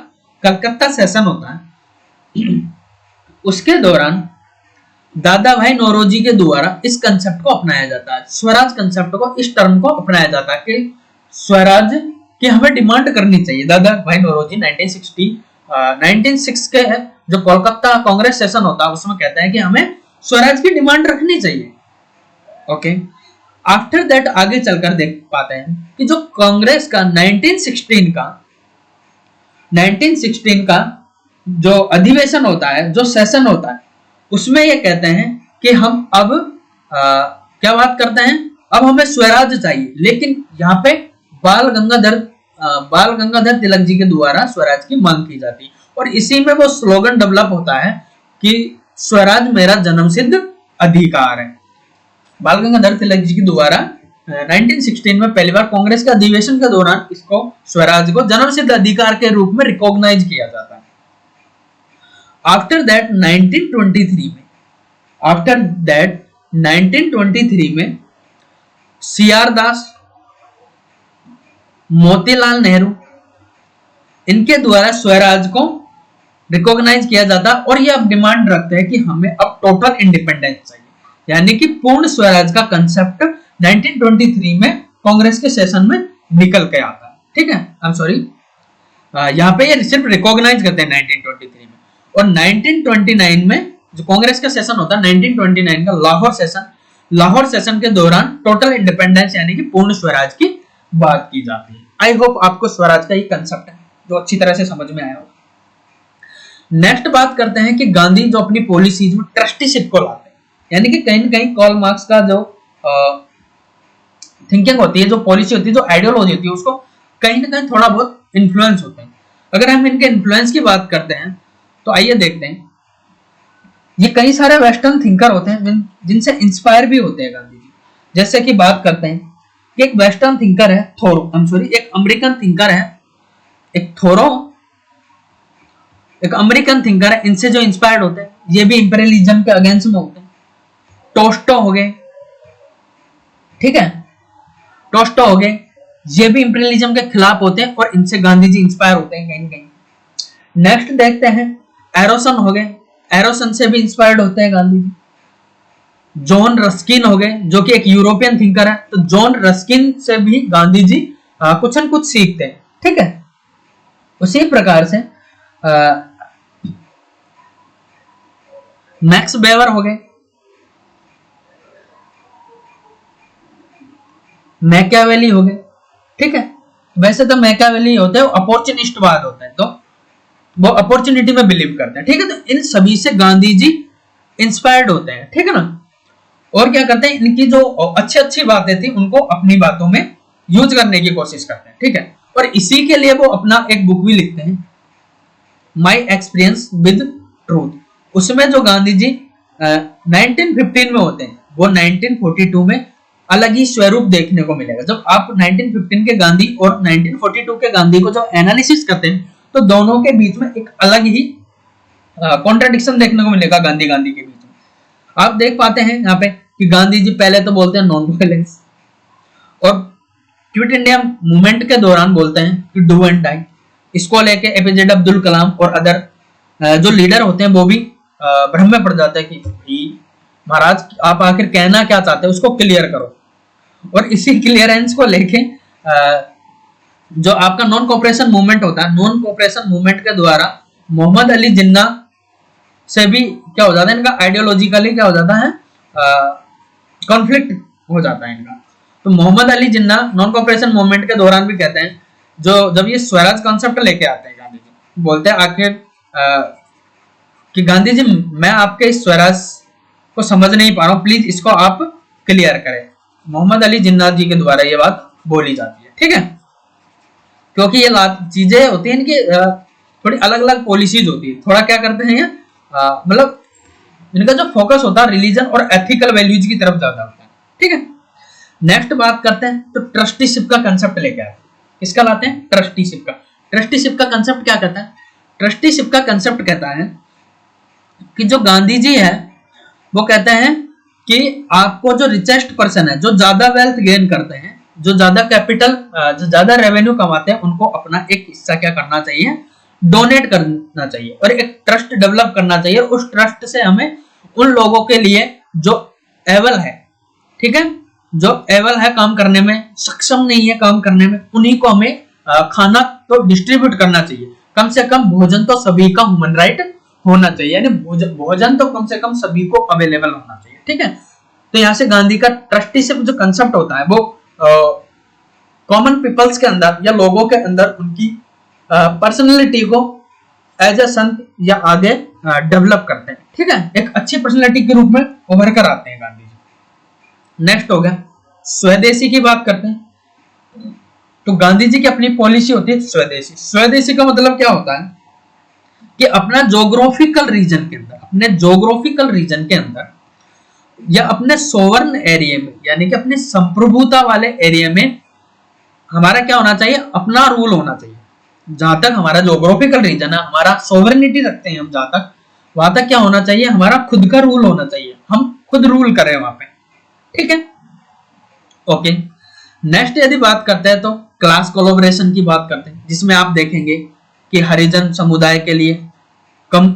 कलकत्ता सेशन होता है, उसके दौरान दादा भाई नौरोजी के द्वारा इस कंसेप्ट को अपनाया जाता है। स्वराज कंसेप्ट को, इस टर्म को अपनाया जाता है कि स्वराज की हमें डिमांड करनी चाहिए। दादा भाई नौरोजी 1906 के जो कोलकाता कांग्रेस सेशन होता है उसमें कहता है कि हमें स्वराज की डिमांड रखनी चाहिए। ओके, आफ्टर दैट आगे चलकर देख पाते हैं कि जो कांग्रेस का 1916 का जो अधिवेशन होता है, जो सेशन होता है, उसमें ये कहते हैं कि हम अब क्या बात करते हैं? अब हमें स्वराज चाहिए। लेकिन यहाँ पे बाल गंगाधर तिलक जी के द्वारा स्वराज की मांग की जाती है और इसी में वो स्लोगन डेवलप होता है कि स्वराज मेरा जन्मसिद्ध अधिकार है। बाल गंगाधर तिलक जी के द्वारा 1916 में पहली बार कांग्रेस के अधिवेशन के दौरान इसको स्वराज को जन्मसिद्ध अधिकार के रूप में रिकॉग्नाइज किया जाता है। आफ्टर दैट 1923 में सीआर दास, मोतीलाल नेहरू, इनके द्वारा स्वराज को रिकॉग्नाइज किया जाता और ये अब डिमांड रखते हैं कि हमें अब टोटल इंडिपेंडेंस चाहिए, यानी कि पूर्ण स्वराज का कंसेप्ट 1923 में कांग्रेस के सेशन में निकल के आता है, ठीक है। आई एम सॉरी, यहाँ पे ये सिर्फ रिकॉग्नाइज करते हैं 1923 में। और 1929 में जो कांग्रेस का सेशन होता है 1929 का लाहौर सेशन के दौरान टोटल इंडिपेंडेंस यानी कि पूर्ण स्वराज की बात की जाती है। आई होप आपको स्वराज का ये कंसेप्ट है जो अच्छी तरह से समझ में आया हो। नेक्स्ट बात करते हैं कि गांधी जो अपनी पॉलिसीज में ट्रस्टीशिप को लाते हैं, यानी कि कहीं ना कहीं कार्ल मार्क्स का जो थिंकिंग होती है, जो पॉलिसी होती है, जो आइडियोलॉजी होती है, उसको कहीं ना कहीं थोड़ा बहुत इन्फ्लुएंस होते हैं। अगर हम इनके इन्फ्लुएंस की बात करते हैं तो आइए देखते हैं। ये कई सारे वेस्टर्न थिंकर होते हैं जिनसे इंस्पायर भी होते हैं गांधी जी। जैसे कि बात करते हैं कि एक वेस्टर्न थिंकर है एक अमेरिकन थिंकर है, एक अमेरिकन थिंकर है। इनसे जो इंस्पायर्ड होते हैं ये भी इंपीरियलिज्म के अगेंस्ट में होते हैं। टोस्टो हो गए, ठीक है, टोस्टो हो गए, ये भी इंपीरियलिज्म के खिलाफ होते हैं और इनसे गांधी जी इंस्पायर होते हैं कहीं कहीं। नेक्स्ट देखते हैं एरोसन हो गए, एरोसन से भी इंस्पायर्ड होते हैं गांधी जी। जॉन रस्किन हो गए जो कि एक यूरोपियन थिंकर है, तो जॉन रस्किन से भी गांधी जी कुछ न कुछ सीखते हैं, ठीक है। उसी प्रकार से मैक्स वेबर हो गए, मैकियावेली हो गए, ठीक है। वैसे तो मैकियावेली होते हैं, अपॉर्चुनिस्टवाद होते हैं, तो वो अपॉर्चुनिटी में बिलीव करते हैं, ठीक है। तो इन सभी से गांधी जी इंस्पायर्ड होते हैं, ठीक है ना। और क्या करते हैं, इनकी जो अच्छी अच्छी बातें थी उनको अपनी बातों में यूज करने की कोशिश करते हैं, ठीक है। और इसी के लिए वो अपना एक बुक भी लिखते हैं, माई एक्सपीरियंस विद ट्रूथ। उसमें जो गांधी जी 1915 में होते हैं, वो 1942 में अलग ही स्वरूप देखने को मिलेगा। जब आप 1915 के गांधी और 1942 के गांधी को जब एनालिसिस करते हैं तो दोनों के बीच में एक अलग ही कॉन्ट्रडिक्शन देखने को मिलेगा गांधी के बीच में। आप देख पाते हैं यहाँ पे कि गांधी जी पहले तो बोलते हैं नॉन वायलेंस, और क्विट इंडिया मूवमेंट के दौरान बोलते हैं कि डू एंड डाई। इसको लेके एपीजे अब्दुल कलाम और अदर जो लीडर होते हैं वो भी भ्रम में पड़ जाते हैं कि महाराज आप आखिर कहना क्या चाहते हैं, उसको क्लियर करो। और इसी क्लियरेंस को लेके जो आपका नॉन कोऑपरेशन मूवमेंट होता है, नॉन कोऑपरेशन मूवमेंट के द्वारा मोहम्मद अली जिन्ना से भी क्या हो जाता है, इनका आइडियोलॉजिकली क्या हो जाता है, कॉन्फ्लिक्ट हो जाता है इनका। तो Mohammad Ali Jinnah non cooperation movement के दौरान भी कहते हैं, जो जब ये स्वराज कॉन्सेप्ट लेके आते हैं गांधी जी, बोलते हैं आखिर कि गांधी जी मैं आपके इस स्वराज को समझ नहीं पा रहा हूं, प्लीज इसको आप क्लियर करें। मोहम्मद अली जिन्ना जी के द्वारा ये बात बोली जाती है, ठीक है। क्योंकि ये चीजें होती हैं इनकी थोड़ी अलग अलग पॉलिसीज होती है, थोड़ा क्या करते हैं मतलब इनका जो फोकस होता है रिलीजन और एथिकल वैल्यूज की तरफ ज्यादा होता है, ठीक है। नेक्स्ट बात करते हैं तो ट्रस्टीशिप का कंसेप्ट लेके आते हैं। किसका लाते हैं? ट्रस्टीशिप का। ट्रस्टीशिप का कंसेप्ट क्या कहता है? ट्रस्टीशिप का कंसेप्ट कहता है कि जो गांधी जी है वो कहते हैं कि आपको जो रिचेस्ट पर्सन है, जो ज्यादा वेल्थ गेन करते हैं, जो ज्यादा कैपिटल, जो ज्यादा रेवेन्यू कमाते हैं, उनको अपना एक हिस्सा क्या करना चाहिए, डोनेट करना चाहिए और एक ट्रस्ट डेवलप करना चाहिए। उस ट्रस्ट से हमें उन लोगों के लिए जो एबल है, ठीक है, जो एबल है काम करने में, सक्षम नहीं है काम करने में, उन्हीं को हमें खाना तो डिस्ट्रीब्यूट करना चाहिए। कम से कम भोजन तो सभी का ह्यूमन राइट होना चाहिए, यानी भोजन तो कम से कम सभी को अवेलेबल होना चाहिए, ठीक है। तो यहां से गांधी का ट्रस्टीशिप जो कंसेप्ट होता है वो कॉमन पीपल्स के अंदर या लोगों के अंदर उनकी पर्सनैलिटी को एज ए संत या आगे डेवलप करते हैं, ठीक है, एक अच्छी पर्सनैलिटी के रूप में उभर कर आते हैं गांधी जी। नेक्स्ट हो गया स्वदेशी की बात करते हैं। तो गांधी जी की अपनी पॉलिसी होती है स्वदेशी। स्वदेशी का मतलब क्या होता है कि अपना जोग्राफिकल रीजन के अंदर, अपने जोग्राफिकल रीजन के अंदर या अपने सोवर्ण एरिया में, यानी कि अपने संप्रभुता वाले एरिया में हमारा क्या होना चाहिए, अपना रूल होना चाहिए। जहां तक हमारा जोग्राफिकल रीजन है, हमारा सोवरेनिटी रखते हैं हम, जहां तक वहां तक क्या होना चाहिए, हमारा खुद का रूल होना चाहिए, हम खुद रूल करें वहां पे, ठीक है। ओके, नेक्स्ट यदि बात करते हैं तो क्लास कोलैबोरेशन की बात करते हैं, जिसमें आप देखेंगे कि हरिजन समुदाय के लिए कम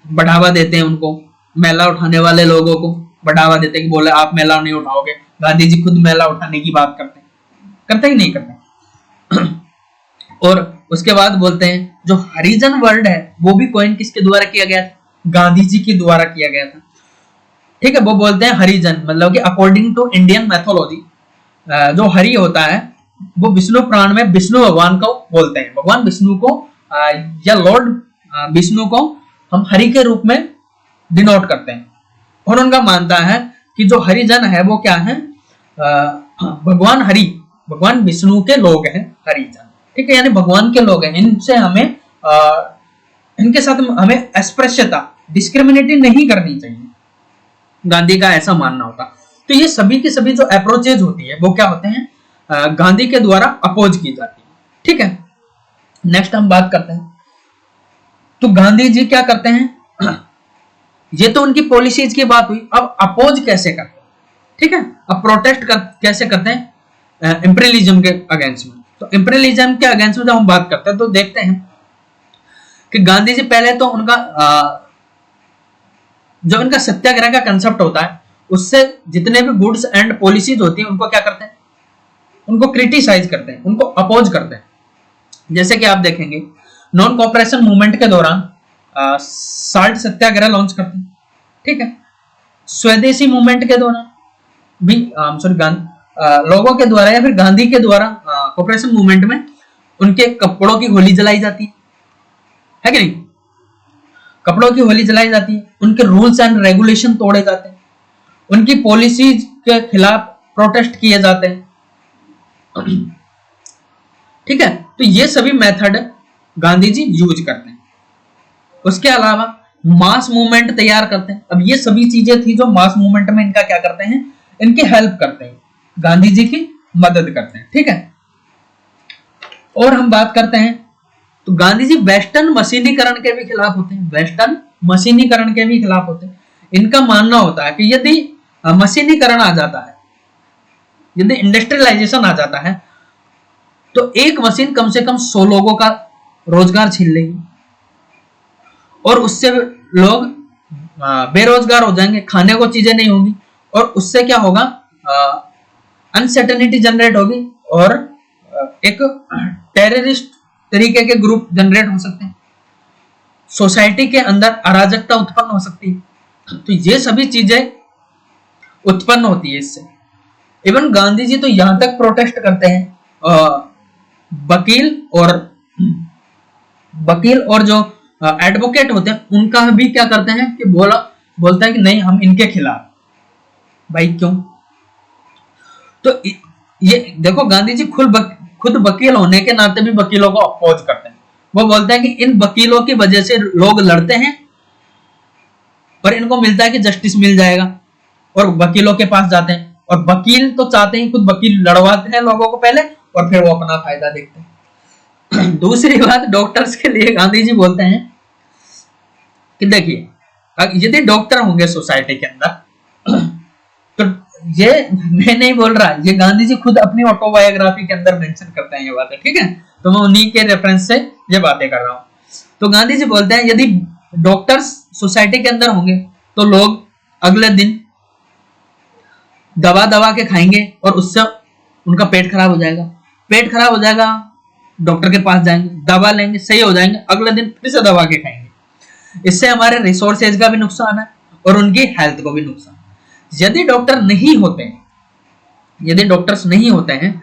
बढ़ावा देते हैं, उनको मेला उठाने वाले लोगों को बढ़ावा देते हैं कि बोले आप मेला नहीं उठाओगे। गांधी जी खुद मेला उठाने की बात करते ही नहीं करते। और उसके बाद बोलते हैं जो हरिजन वर्ड है वो भी कॉइन किसके द्वारा किया गया था, गांधी जी के द्वारा किया गया था, ठीक है। वो बोलते हैं हरिजन मतलब कि अकॉर्डिंग टू इंडियन मैथोलॉजी जो हरि होता है वो विष्णु पुराण में विष्णु भगवान को बोलते हैं, भगवान विष्णु को या लॉर्ड विष्णु को हम हरि के रूप में डिनोट करते हैं। और उनका मानता है कि जो हरिजन है वो क्या है, भगवान हरि, भगवान विष्णु के लोग हैं हरिजन, ठीक है, यानी भगवान के लोग हैं। इनसे हमें इनके साथ हमें अस्पृश्यता, डिस्क्रिमिनेटिंग नहीं करनी चाहिए, गांधी का ऐसा मानना होता। तो ये सभी की सभी जो अप्रोचेज होती है वो क्या होते हैं, गांधी के द्वारा अपोज की जाती है, ठीक है। नेक्स्ट हम बात करते हैं तो गांधी जी क्या करते हैं, ये तो उनकी पॉलिसीज की बात हुई। अब अपोज कैसे करते हैं, ठीक है, अब प्रोटेस्ट कैसे करते हैं इंपीरियलिज्म के अगेंस्ट में। तो इंपीरियलिज्म के अगेंस्ट में जब हम बात करते हैं तो देखते हैं कि गांधी जी पहले तो उनका जो इनका सत्याग्रह का कंसेप्ट होता है उससे जितने भी गुड्स एंड पॉलिसीज होती है उनको क्या करते हैं, उनको क्रिटिसाइज करते हैं, उनको अपोज करते हैं। जैसे कि आप देखेंगे नॉन कोऑपरेशन मूवमेंट के दौरान साल्ट सत्याग्रह लॉन्च करते हैं, ठीक है। स्वदेशी मूवमेंट के दौरान भी लोगों के द्वारा या फिर गांधी के द्वारा कोऑपरेशन मूवमेंट में उनके कपड़ों की होली जलाई जाती है कि नहीं, कपड़ों की होली जलाई जाती है, उनके रूल्स एंड रेगुलेशन तोड़े जाते हैं। उनकी पॉलिसीज के खिलाफ प्रोटेस्ट किए जाते हैं। ठीक है, तो ये सभी मेथड गांधी जी यूज करते हैं। उसके अलावा मास मूवमेंट तैयार करते हैं। अब ये सभी चीजें थी जो मास मूवमेंट में इनका क्या करते हैं, इनकी हेल्प करते हैं, गांधी जी की मदद करते हैं। ठीक है, और हम बात करते हैं तो गांधी जी वेस्टर्न मशीनीकरण के भी खिलाफ होते हैं, वेस्टर्न मशीनीकरण के भी खिलाफ होते हैं। इनका मानना होता है कि यदि मशीनीकरण आ जाता है, यदि इंडस्ट्रियलाइजेशन आ जाता है, तो एक मशीन कम से कम 100 लोगों का रोजगार छीन लेगी और उससे लोग बेरोजगार हो जाएंगे, खाने को चीजें नहीं होंगी, और उससे क्या होगा, अनसर्टेनिटी जनरेट होगी और एक टेररिस्ट तरीके के ग्रुप जनरेट हो सकते हैं, सोसाइटी के अंदर अराजकता उत्पन्न हो सकती है। तो ये सभी चीजें उत्पन्न होती है इससे। इवन गांधी जी तो यहां तक प्रोटेस्ट करते हैं, वकील और जो एडवोकेट होते हैं उनका भी क्या करते हैं कि बोलता है कि नहीं, हम इनके खिलाफ। भाई क्यों? तो ये देखो, गांधी जी खुद वकील होने के नाते भी वकीलों को अपोज करते हैं। वो बोलते हैं कि इन वकीलों की वजह से लोग लड़ते हैं और इनको मिलता है कि जस्टिस मिल जाएगा, और वकीलों के पास जाते हैं, और वकील तो चाहते हैं, खुद वकील लड़वाते हैं लोगों को पहले और फिर वो अपना फायदा देखते हैं। दूसरी बात, डॉक्टर्स के लिए गांधी जी बोलते हैं कि देखिए, यदि डॉक्टर होंगे सोसाइटी के अंदर, तो ये मैं नहीं बोल रहा, ये गांधी जी खुद अपनी ऑटोबायोग्राफी के अंदर मेंशन करते हैं ये बातें। ठीक है, तो मैं उन्हीं के रेफरेंस से ये बातें कर रहा हूं। तो गांधी जी बोलते हैं यदि डॉक्टर्स सोसाइटी के अंदर होंगे तो लोग अगले दिन दवा के खाएंगे और उससे उनका पेट खराब हो जाएगा। पेट खराब हो जाएगा, डॉक्टर के पास जाएंगे, दवा लेंगे, सही हो जाएंगे, अगले दिन फिर से दवा के खाएंगे। इससे हमारे रिसोर्सेज का भी नुकसान है और उनकी हेल्थ को भी नुकसान। यदि डॉक्टर नहीं होते हैं, यदि डॉक्टर्स नहीं होते हैं,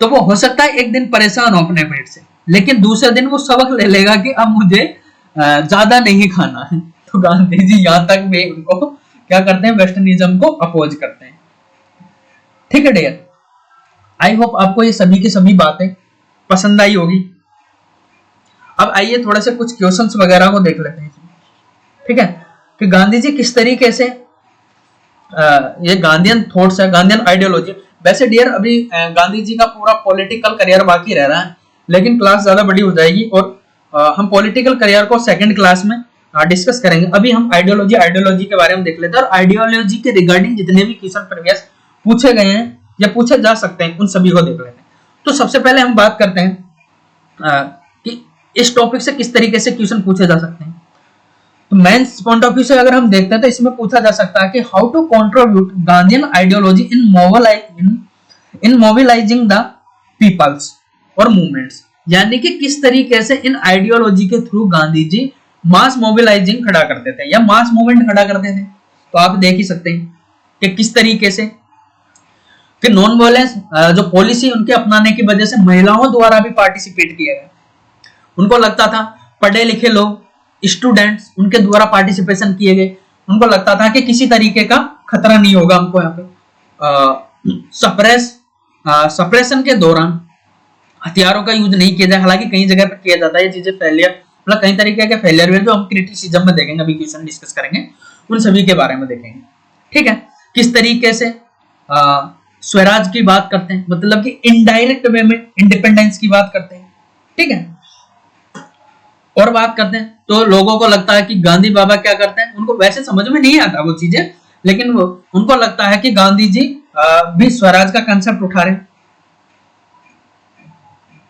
तो वो हो सकता है एक दिन परेशान हो अपने पेट से, लेकिन दूसरे दिन वो सबक ले लेगा कि अब मुझे ज्यादा नहीं खाना है। तो गांधी जी यहां तक भी उनको क्या करते हैं, वेस्टर्निज्म को अपोज करते हैं। ठीक है डियर, आई होप आपको ये सभी की सभी बातें पसंद आई होगी। अब आइए थोड़ा से कुछ क्वेश्चंस वगैरह को देख लेते हैं। ठीक है, कि गांधी जी किस तरीके से ये गांधीयन थॉट्स है, गांधीयन आइडियोलॉजी। वैसे डियर अभी गांधी जी का पूरा पॉलिटिकल करियर बाकी रह रहा है, लेकिन क्लास ज्यादा बड़ी हो जाएगी और हम पॉलिटिकल करियर को सेकंड क्लास में डिस्कस करेंगे। अभी हम आइडियोलॉजी के बारे में देख लेते हैं, और आइडियोलॉजी के रिगार्डिंग जितने भी क्वेश्चन प्रीवियस पूछे गए हैं या पूछे जा सकते हैं, उन सभी को देख लेते हैं। तो सबसे पहले हम बात करते हैं कि इस टॉपिक से किस तरीके से क्वेश्चन पूछे जा सकते हैं। तो मेंस पॉइंट ऑफ व्यू से अगर हम देखते हैं तो इसमें पूछा जा सकता है कि how to contribute Gandhian ideology in mobilising the peoples और मूवमेंट्स, यानी कि किस तरीके से इन आइडियोलॉजी के through Gandhi ji mass mobilising खड़ा करते थे या मास मूवमेंट खड़ा करते थे। तो आप देख ही सकते हैं कि किस तरीके से कि नॉन वायलेंस जो पॉलिसी उनके अपनाने की वजह से महिलाओं द्वारा भी पार्टिसिपेट किया गया। उनको लगता था पढ़े लिखे लोग, स्टूडेंट्स, उनके द्वारा पार्टिसिपेशन किए गए। उनको लगता था कि किसी तरीके का खतरा नहीं होगा हमको यहाँ पे। सप्रेशन के दौरान हथियारों का यूज नहीं किया जाए, हालांकि कई जगह पर किया जाता है। ये चीजें फेलियर, मतलब कई तरीके के फेलियर हुए जो हम क्रिटिसिज्म में देखेंगे, अभी क्वेश्चन डिस्कस करेंगे, उन सभी के बारे में देखेंगे। ठीक है, किस तरीके से स्वराज की बात करते हैं, मतलब कि इनडायरेक्ट वे में इंडिपेंडेंस की बात करते हैं। ठीक है, और बात करते हैं तो लोगों को लगता है कि गांधी बाबा क्या करते हैं, उनको वैसे समझ में नहीं आता वो चीजें, लेकिन उनको लगता है कि गांधी जी भी स्वराज का कंसेप्ट उठा रहे।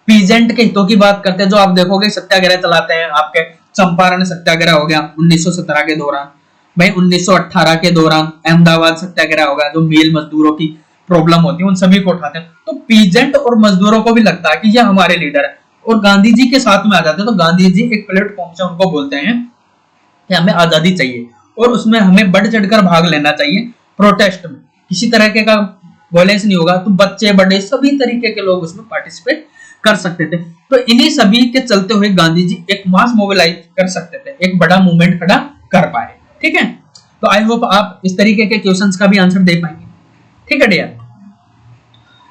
पीजेंट के हितों की बात करते हैं, जो आप देखोगे सत्याग्रह चलाते हैं, आपके चंपारण सत्याग्रह हो गया 1917 के दौरान, भाई 1918 के दौरान अहमदाबाद सत्याग्रह होगा, जो मिल मजदूरों की प्रॉब्लम होती है उन सभी को उठाते हैं। तो पीजेंट और मजदूरों को भी लगता है कि ये हमारे लीडर है, और गांधी जी के साथ में आ जाते हैं। तो गांधी जी एक प्लेटफॉर्म से उनको बोलते हैं कि हमें आजादी चाहिए और उसमें हमें बढ़ चढ़कर भाग लेना चाहिए। प्रोटेस्ट में किसी तरह का वायलेंस नहीं होगा, तो बच्चे बड़े सभी तरीके के लोग उसमें पार्टिसिपेट कर सकते थे। तो इन्हीं सभी के चलते हुए गांधी जी एक मास मोबिलाइज कर सकते थे, एक बड़ा मूवमेंट खड़ा कर पाए। ठीक है, तो आई होप आप इस तरीके के क्वेश्चंस का भी आंसर दे पाएंगे। ठीक है डियर।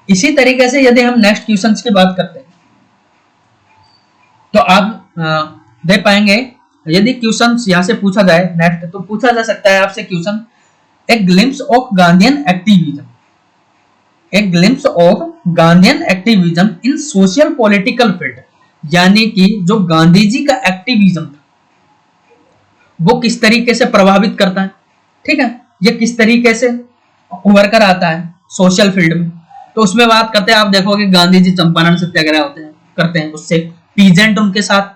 इसी तरीके से यदि हम नेक्स्ट क्वेश्चंस की बात करते हैं तो आप दे पाएंगे। यदि क्वेश्चंस यहां से पूछा जाए नेक्स्ट, तो पूछा जा सकता है आपसे question, a glimpse of Gandhian activism, a glimpse of Gandhian activism in social political field, यानी कि जो गांधी जी का एक्टिविज्म था वो किस तरीके से प्रभावित करता है, ठीक है, ये किस तरीके से उभर कर आता है सोशल फील्ड में। तो उसमें बात करते हैं, आप देखोगे गांधी जी चंपारण सत्याग्रह होते हैं करते हैं, उससे पीजेंट उनके साथ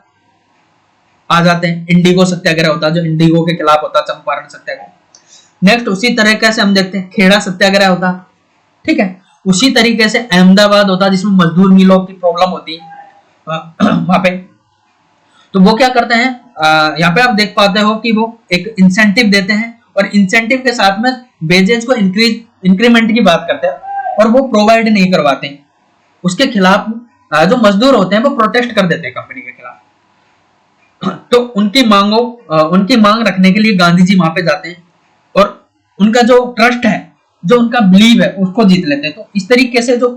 आ जाते हैं। इंडिगो सत्याग्रह होता है जो इंडिगो के खिलाफ होता है, चंपारण सत्याग्रह। नेक्स्ट उसी तरीके से हम देखते हैं खेड़ा सत्याग्रह होता, ठीक है। उसी तरीके से अहमदाबाद होता जिसमें मजदूर मिलों की प्रॉब्लम होती है वहां पे। तो वो क्या करते हैं, यहाँ पे आप देख पाते हो कि वो एक इंसेंटिव देते हैं और इंसेंटिव के साथ में वेजेस को इंक्रीमेंट की बात करते हैं और वो प्रोवाइड नहीं करवाते हैं। उसके खिलाफ जो मजदूर होते हैं वो प्रोटेस्ट कर देते हैं कंपनी के खिलाफ। तो उनकी मांग रखने के लिए गांधी जी वहां पे जाते हैं और उनका जो ट्रस्ट है, जो उनका बिलीव है, उसको जीत लेते हैं। तो इस तरीके से जो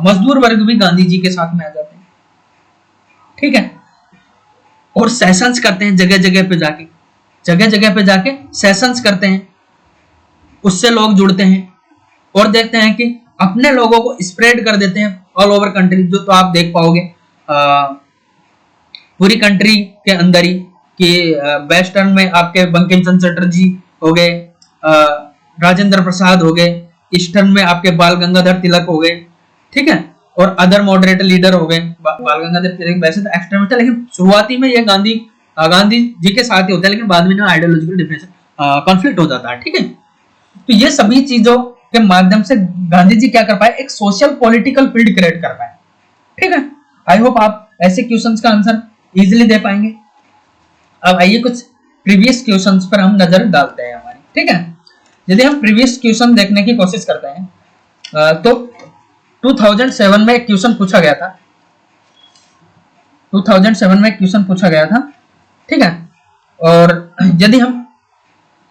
मजदूर वर्ग भी गांधी जी के साथ में आ जाते हैं, ठीक है। और सेशंस करते हैं जगह जगह पे जाके सेशंस करते हैं, उससे लोग जुड़ते हैं और देखते हैं कि अपने लोगों को स्प्रेड कर देते हैं ऑल ओवर कंट्री। जो तो आप देख पाओगे पूरी कंट्री के अंदर ही कि वेस्टर्न में आपके बंकिम चंद्र चटर्जी हो गए, राजेंद्र प्रसाद हो गए, ईस्टर्न में आपके बाल गंगाधर तिलक हो गए, ठीक है, और अदर मॉडरेट लीडर हो गए। बाल गंगाधर तिलक वैसे तो एक्सट्रीमिस्ट है, लेकिन शुरुआती में ये गांधी जी के साथ ही होता है, लेकिन बाद में ना आइडियोलॉजिकल डिफरेंस कॉन्फ्लिक्ट हो जाता है, ठीक है। तो ये सभी चीजों के माध्यम से गांधी जी क्या कर पाए, एक सोशल पॉलिटिकल फील्ड क्रिएट कर पाए, ठीक है। आई होप आप ऐसे क्वेश्चंस का आंसर इजीली दे पाएंगे। अब आइए कुछ प्रीवियस क्वेश्चंस पर हम नजर डालते हैं हमारी, ठीक है। यदि हम प्रीवियस क्वेश्चन देखने की कोशिश करते हैं तो 2007 में एक क्वेश्चन पूछा गया था, 2007 में क्वेश्चन पूछा गया था, ठीक है। और यदि हम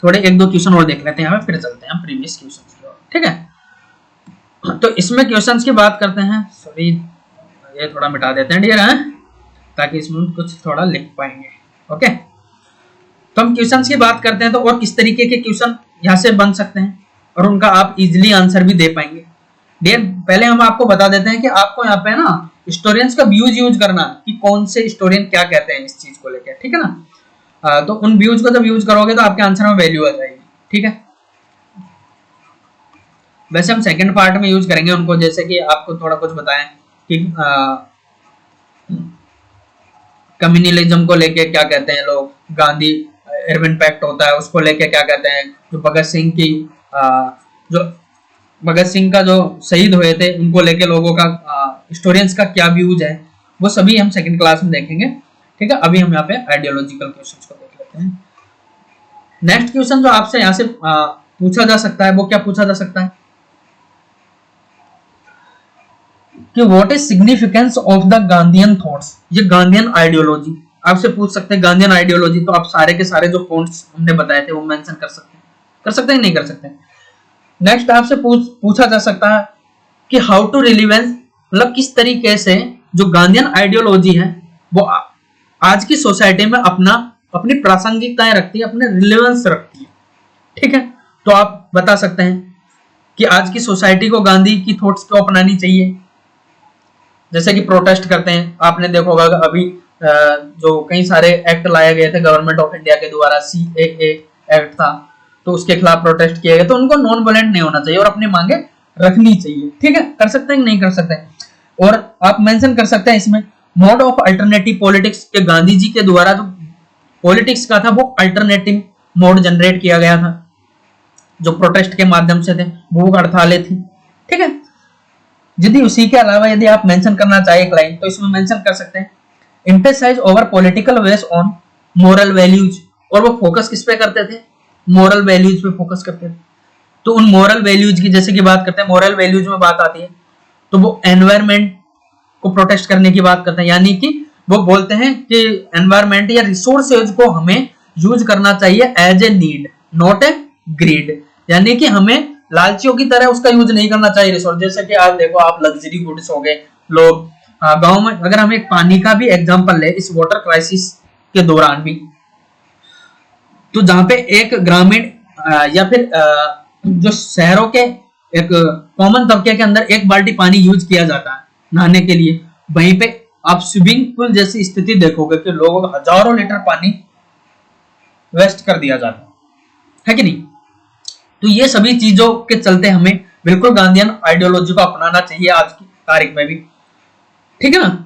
थोड़े एक दो क्वेश्चन और देख लेते हैं हमें, फिर चलते हैं हम प्रीवियस क्वेश्चन की ओर, ठीक है। तो इसमें क्वेश्चंस की बात करते हैं, सॉरी ये थोड़ा मिटा देते हैं डियर, ताकि इसमें कुछ थोड़ा लिख पाएंगे, ओके। तो हम क्वेश्चंस की बात करते हैं तो और किस तरीके के क्वेश्चन यहाँ से बन सकते हैं और उनका आप इजीली आंसर भी दे पाएंगे। डियर पहले हम आपको बता देते हैं कि आपको यहाँ पे ना हिस्टोरियंस का व्यूज यूज करना कि कौन से हिस्टोरियन क्या कहते हैं इस चीज को लेकर, ठीक है ना। तो उन व्यूज को जब यूज करोगे तो आपके आंसर में वैल्यू आ जाएगी, ठीक है। वैसे हम सेकंड पार्ट में यूज करेंगे उनको, जैसे कि आपको थोड़ा कुछ बताएं कि कम्युनलिज्म को लेके क्या कहते हैं लोग, गांधी इरविन पैक्ट होता है उसको लेके क्या कहते हैं, जो भगत सिंह का जो शहीद हुए थे उनको लेके लोगों का हिस्टोरियंस का क्या व्यूज है, वो सभी हम सेकंड क्लास में देखेंगे, ठीक है। अभी हम यहाँ पे आइडियोलॉजिकल क्वेश्चंस को देख लेते हैं। नेक्स्ट क्वेश्चन जो आपसे यहाँ से पूछा जा सकता है वो क्या पूछा जा सकता है कि what is significance of the Gandhian thoughts, ये गांधीयन आइडियोलॉजी आपसे पूछ सकते हैं। गांधीयन आइडियोलॉजी तो आप सारे के सारे जो पॉइंट्स हमने बताए थे वो मेंशन कर सकते हैं नहीं कर सकते। नेक्स्ट आपसे पूछा जा सकता है कि हाउ टू रिलीवेंस, मतलब किस तरीके से जो गांधीयन आइडियोलॉजी है वो आज की सोसाइटी में अपनी प्रासंगिकताएं रखती है, अपने रिलेवेंस रखती है, ठीक है। तो आप बता सकते हैं कि आज की सोसाइटी को गांधी की थॉट्स को अपनानी चाहिए, जैसे कि प्रोटेस्ट करते हैं। आपने देखा होगा अभी जो कई सारे एक्ट लाए गए थे गवर्नमेंट ऑफ इंडिया के द्वारा, CAA एक्ट था, तो उसके खिलाफ प्रोटेस्ट किया गया। तो उनको नॉन वायलेंट नहीं होना चाहिए और अपनी मांगे रखनी चाहिए, ठीक है। कर सकते हैं कि नहीं कर सकते हैं। और आप मेंशन कर सकते हैं इसमें मोड ऑफ अल्टरनेटिव पॉलिटिक्स के, गांधी जी के द्वारा जो पॉलिटिक्स का था वो अल्टरनेटिव मोड जनरेट किया गया था, जो प्रोटेस्ट के माध्यम से थे, भूख हड़तालें थी, ठीक है। यदि उसी के अलावा यदि आप मेंशन करना चाहे एक लाइन तो इसमें मेंशन कर सकते हैं एम्फेसाइज ओवर पॉलिटिकल वेस ऑन मोरल वैल्यूज, और वो फोकस किस पे करते थे, मोरल वैल्यूज पे फोकस करते थे। तो उन मोरल वैल्यूज की जैसे कि बात करते हैं, मोरल वैल्यूज में बात आती है तो वो एनवायरमेंट को प्रोटेस्ट करने की बात करते हैं, यानी कि वो बोलते हैं कि एनवायरमेंट या रिसोर्सेज को हमें यूज करना चाहिए as a need, not a greed, यानी कि हमें लालचियों की तरह उसका यूज नहीं करना चाहिए रिसोर्स। जैसे कि आप देखो, आप लग्जरी गुड्स हो गए, लोग गांव में, अगर हम एक पानी का भी एग्जांपल ले इस वाटर क्राइसिस के दौरान भी, तो जहां पे एक ग्रामीण या फिर जो शहरों के एक कॉमन तबके के अंदर एक बाल्टी पानी यूज किया जाता है नहाने के लिए, वहीं पे आप स्विमिंग पूल जैसी स्थिति देखोगे कि लोगों को हजारों लीटर पानी वेस्ट कर दिया जाता है कि नहीं। तो ये सभी चीजों के चलते हमें बिल्कुल गांधीयन आइडियोलॉजी को अपनाना चाहिए आज की तारीख में भी, ठीक है ना।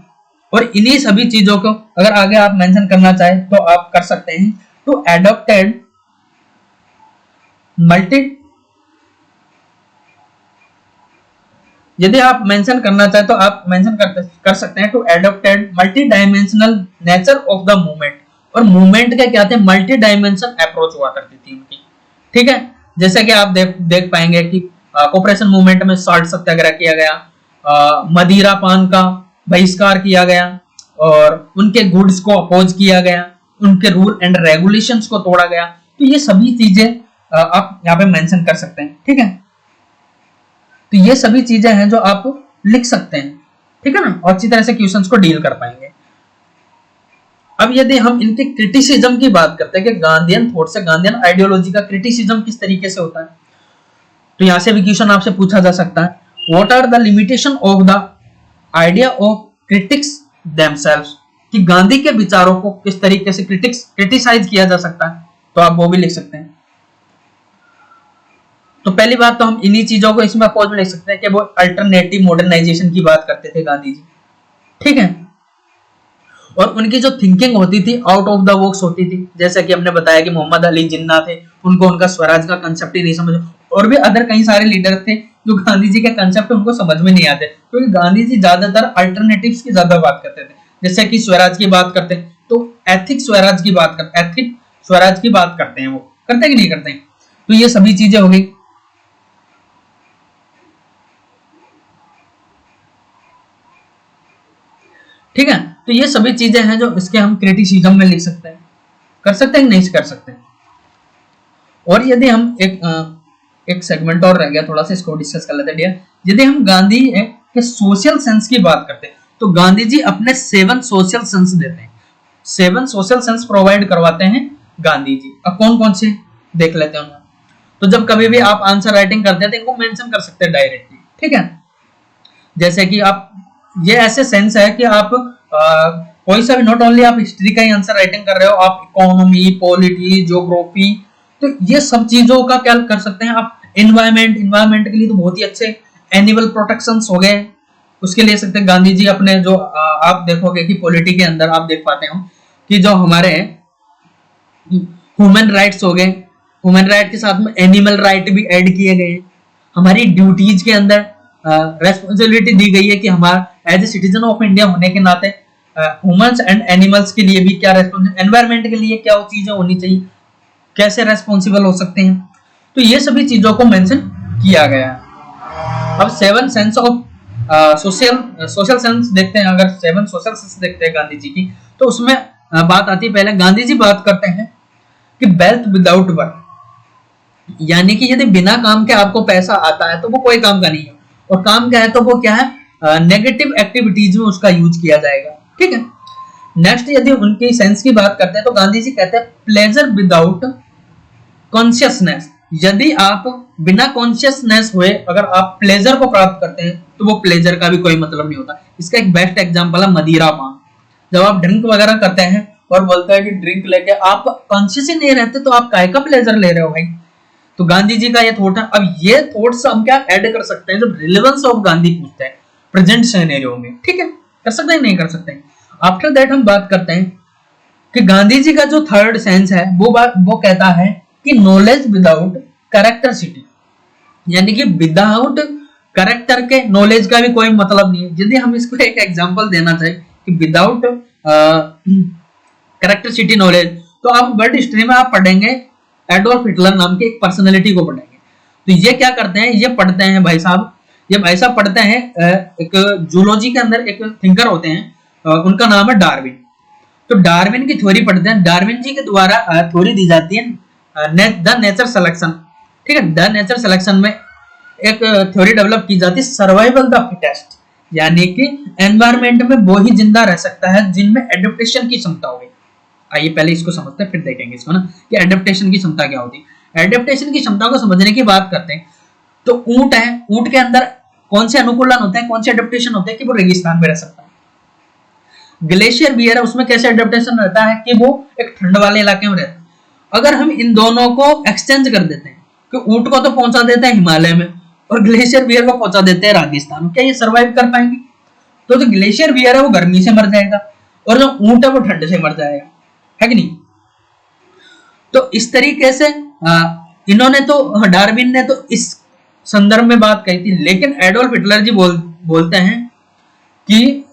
और इन्हीं सभी चीजों को अगर आगे आप मेंशन करना चाहें तो आप कर सकते हैं। टू एडॉप्टेड मल्टी, यदि आप मेंशन करना चाहें तो आप मेंशन कर सकते हैं to adopted multi dimensional nature of the movement. और मूवमेंट के क्या थे, मल्टी डायमेंशन अप्रोच हुआ करती थी उनकी, ठीक है। जैसे कि आप देख पाएंगे कि कोऑपरेशन मूवमेंट में साल्ट सत्याग्रह किया गया, मदिरा पान का बहिष्कार किया गया, और उनके गुड्स को अपोज किया गया, उनके रूल एंड रेगुलेशंस को तोड़ा गया। तो ये सभी चीजें आप यहाँ पे मेंशन कर सकते हैं, ठीक है। तो ये सभी चीजें हैं जो आप लिख सकते हैं, ठीक है ना, और अच्छी तरह से क्वेश्चंस को डील कर पाएंगे। अब यदि हम इनके क्रिटिसिज्म की बात करते हैं कि गांधीयन थॉट से, गांधीयन आइडियोलॉजी का क्रिटिसिज्म किस तरीके से होता है, तो यहां से भी क्वेश्चन आपसे पूछा जा सकता है, what are the limitation of the idea of critics themselves, कि गांधी के विचारों को किस तरीके से क्रिटिसाइज किया जा सकता है, तो आप वो भी लिख सकते हैं। तो पहली बात तो हम इन्हीं चीजों को इसमें अपोज में लिख सकते हैं कि वो अल्टरनेटिव मॉडर्नाइजेशन की बात करते थे गांधी जी, ठीक है। और उनकी जो थिंकिंग होती थी आउट ऑफ द बॉक्स होती थी, जैसे कि हमने बताया कि मोहम्मद अली जिन्ना थे, उनको उनका स्वराज का कंसेप्ट ही नहीं समझ, और भी अदर कई सारे लीडर थे जो गांधी जी के कंसेप्ट उनको समझ में नहीं आते, क्योंकि गांधी जी ज्यादातर अल्टरनेटिव्स की ज्यादा बात करते थे। जैसे कि स्वराज की बात करते हैं तो एथिक स्वराज की बात करते, एथिक स्वराज की बात करते हैं, वो करते कि नहीं करते हैं। तो ये सभी चीजें हो गई, ठीक है। तो ये सभी चीजें हैं जो इसके हम क्रिटिसिज्म में लिख सकते हैं, कर सकते हैं नहीं कर सकते। और यदि हम एक सेगमेंट और रह गया थोड़ा सा, इसको डिस्कस कर लेते हैं डियर। यदि हम गांधी के सोशल सेंस की बात करते हैं तो गांधी जी अपने 7 सोशल सेंस देते हैं, 7 सोशल सेंस प्रोवाइड करवाते हैं गांधी जी। अब कौन कौन से देख लेते हैं। तो जब कभी भी आप आंसर राइटिंग करते हैं तो इनको मेंशन कर सकते हैं डायरेक्टली, ठीक है। जैसे कि आप, ये ऐसे सेंस है कि आप कोई सा भी, नॉट ओनली आप हिस्ट्री का ही आंसर राइटिंग कर रहे हो, आप इकोनॉमी, पॉलिटी, ज्योग्राफी, तो ये सब चीजों का क्या कर सकते हैं आप। एनवायरमेंट के लिए तो बहुत ही अच्छे एनिमल प्रोटेक्शंस हो गए, उसके लिए सकते हैं गांधी जी अपने जो आप देखोगे कि पॉलिटी के अंदर आप देख पाते हो कि जो हमारे ह्यूमन राइट्स हो गए, ह्यूमन राइट के साथ में एनिमल राइट भी ऐड किए गए। हमारी ड्यूटीज के अंदर रेस्पॉन्सिबिलिटी दी गई है कि हमारा as a citizen of India होने के नाते ह्यूमंस एंड एनिमल्स के लिए भी क्या रेस्पॉन्सिबल, एनवायरमेंट के लिए क्या चीजें होनी चाहिए, कैसे रेस्पॉन्सिबल हो सकते हैं। तो ये सभी चीजों को मेंशन किया गया है। अब 7 सेंस ऑफ सोशल सेंस देखते हैं। अगर 7 सोशल सेंस देखते हैं गांधी जी की, तो उसमें बात आती है, पहले गांधी जी बात करते हैं कि वेल्थ विदाउट वर्क, यानी कि यदि बिना काम के आपको पैसा आता है तो वो कोई काम का नहीं है, और काम क्या है तो वो क्या है, नेगेटिव एक्टिविटीज में उसका यूज किया जाएगा, ठीक है। नेक्स्ट यदि उनकी सेंस की बात करते हैं तो गांधी जी कहते हैं प्लेजर विदाउट कॉन्शियसनेस, यदि आप बिना कॉन्शियसनेस हुए अगर आप प्लेजर को प्राप्त करते हैं तो वो प्लेजर का भी कोई मतलब नहीं होता। इसका एक बेस्ट एग्जांपल है मदिरा पान। जब आप ड्रिंक वगैरह करते हैं और बोलते हैं कि ड्रिंक लेके आप कॉन्शियस ही नहीं रहते तो आप काहे का प्लेजर ले रहे हो भाई। तो गांधी जी का ये थॉट है। अब ये थॉट्स हम क्या ऐड कर सकते हैं जब रिलेवेंस ऑफ गांधी पूछते हैं प्रेजेंट सिनेरियो में, ठीक है, कर सकते हैं नहीं कर सकते। आफ्टर दैट हम बात करते हैं कि गांधी जी का जो थर्ड सेंस है वो कहता है कि नॉलेज विदाउट कैरेक्टरिस्टिक, यानी कि विदाउट कैरेक्टर के नॉलेज का भी कोई मतलब नहीं है। यदि हम इसको एक एग्जांपल देना चाहे कि विदाउट कैरेक्टरिस्टिक नॉलेज, तो आप वर्ल्ड हिस्ट्री में आप पढ़ेंगे एडोल्फ हिटलर नाम के एक पर्सनैलिटी को पढ़ेंगे। तो ये क्या करते हैं, ये पढ़ते हैं भाई साहब, ये भाई साहब पढ़ते हैं एक जूलॉजी के अंदर एक थिंकर होते हैं, उनका नाम है डार्विन। तो डार्विन की थ्योरी पढ़ते हैं। डार्विन जी के द्वारा थ्योरी दी जाती है द नेचर सिलेक्शन, ठीक है, द नेचर सिलेक्शन में एक थ्योरी डेवलप की जाती है सर्वाइवल द फिटेस्ट, यानी कि एनवायरमेंट में वो ही जिंदा रह सकता है जिनमें एडेप्टेशन की क्षमता होगी। आइए पहले इसको समझते हैं फिर देखेंगे इसको ना कि एडेप्टेशन की क्षमता क्या होती है। एडेप्टेशन की क्षमता को समझने की बात करते हैं तो ऊंट है, ऊंट के अंदर कौन से अनुकूलन होते हैं, कौन से एडेप्टेशन होते हैं कि वो रेगिस्तान में रह सकता है। ग्लेशियर बियर है, उसमें कैसे एडेप्टेशन रहता है कि वो एक ठंड वाले इलाके में रहता है। अगर हम इन दोनों को एक्सचेंज कर देते हैं कि ऊंट को तो पहुंचा देते हैं हिमालय में और ग्लेशियर बियर को पहुंचा देते हैं राजस्थान में, क्या ये सर्वाइव कर पाएंगे? तो जो ग्लेशियर बियर है वो गर्मी से मर जाएगा और जो ऊंट है वो ठंड से मर जाएगा, है कि नहीं? तो इस तरीके से इन्होंने तो, डार्विन ने तो इस संदर्भ में बात कही थी, लेकिन एडोल्फ हिटलर जी बोलते हैं कि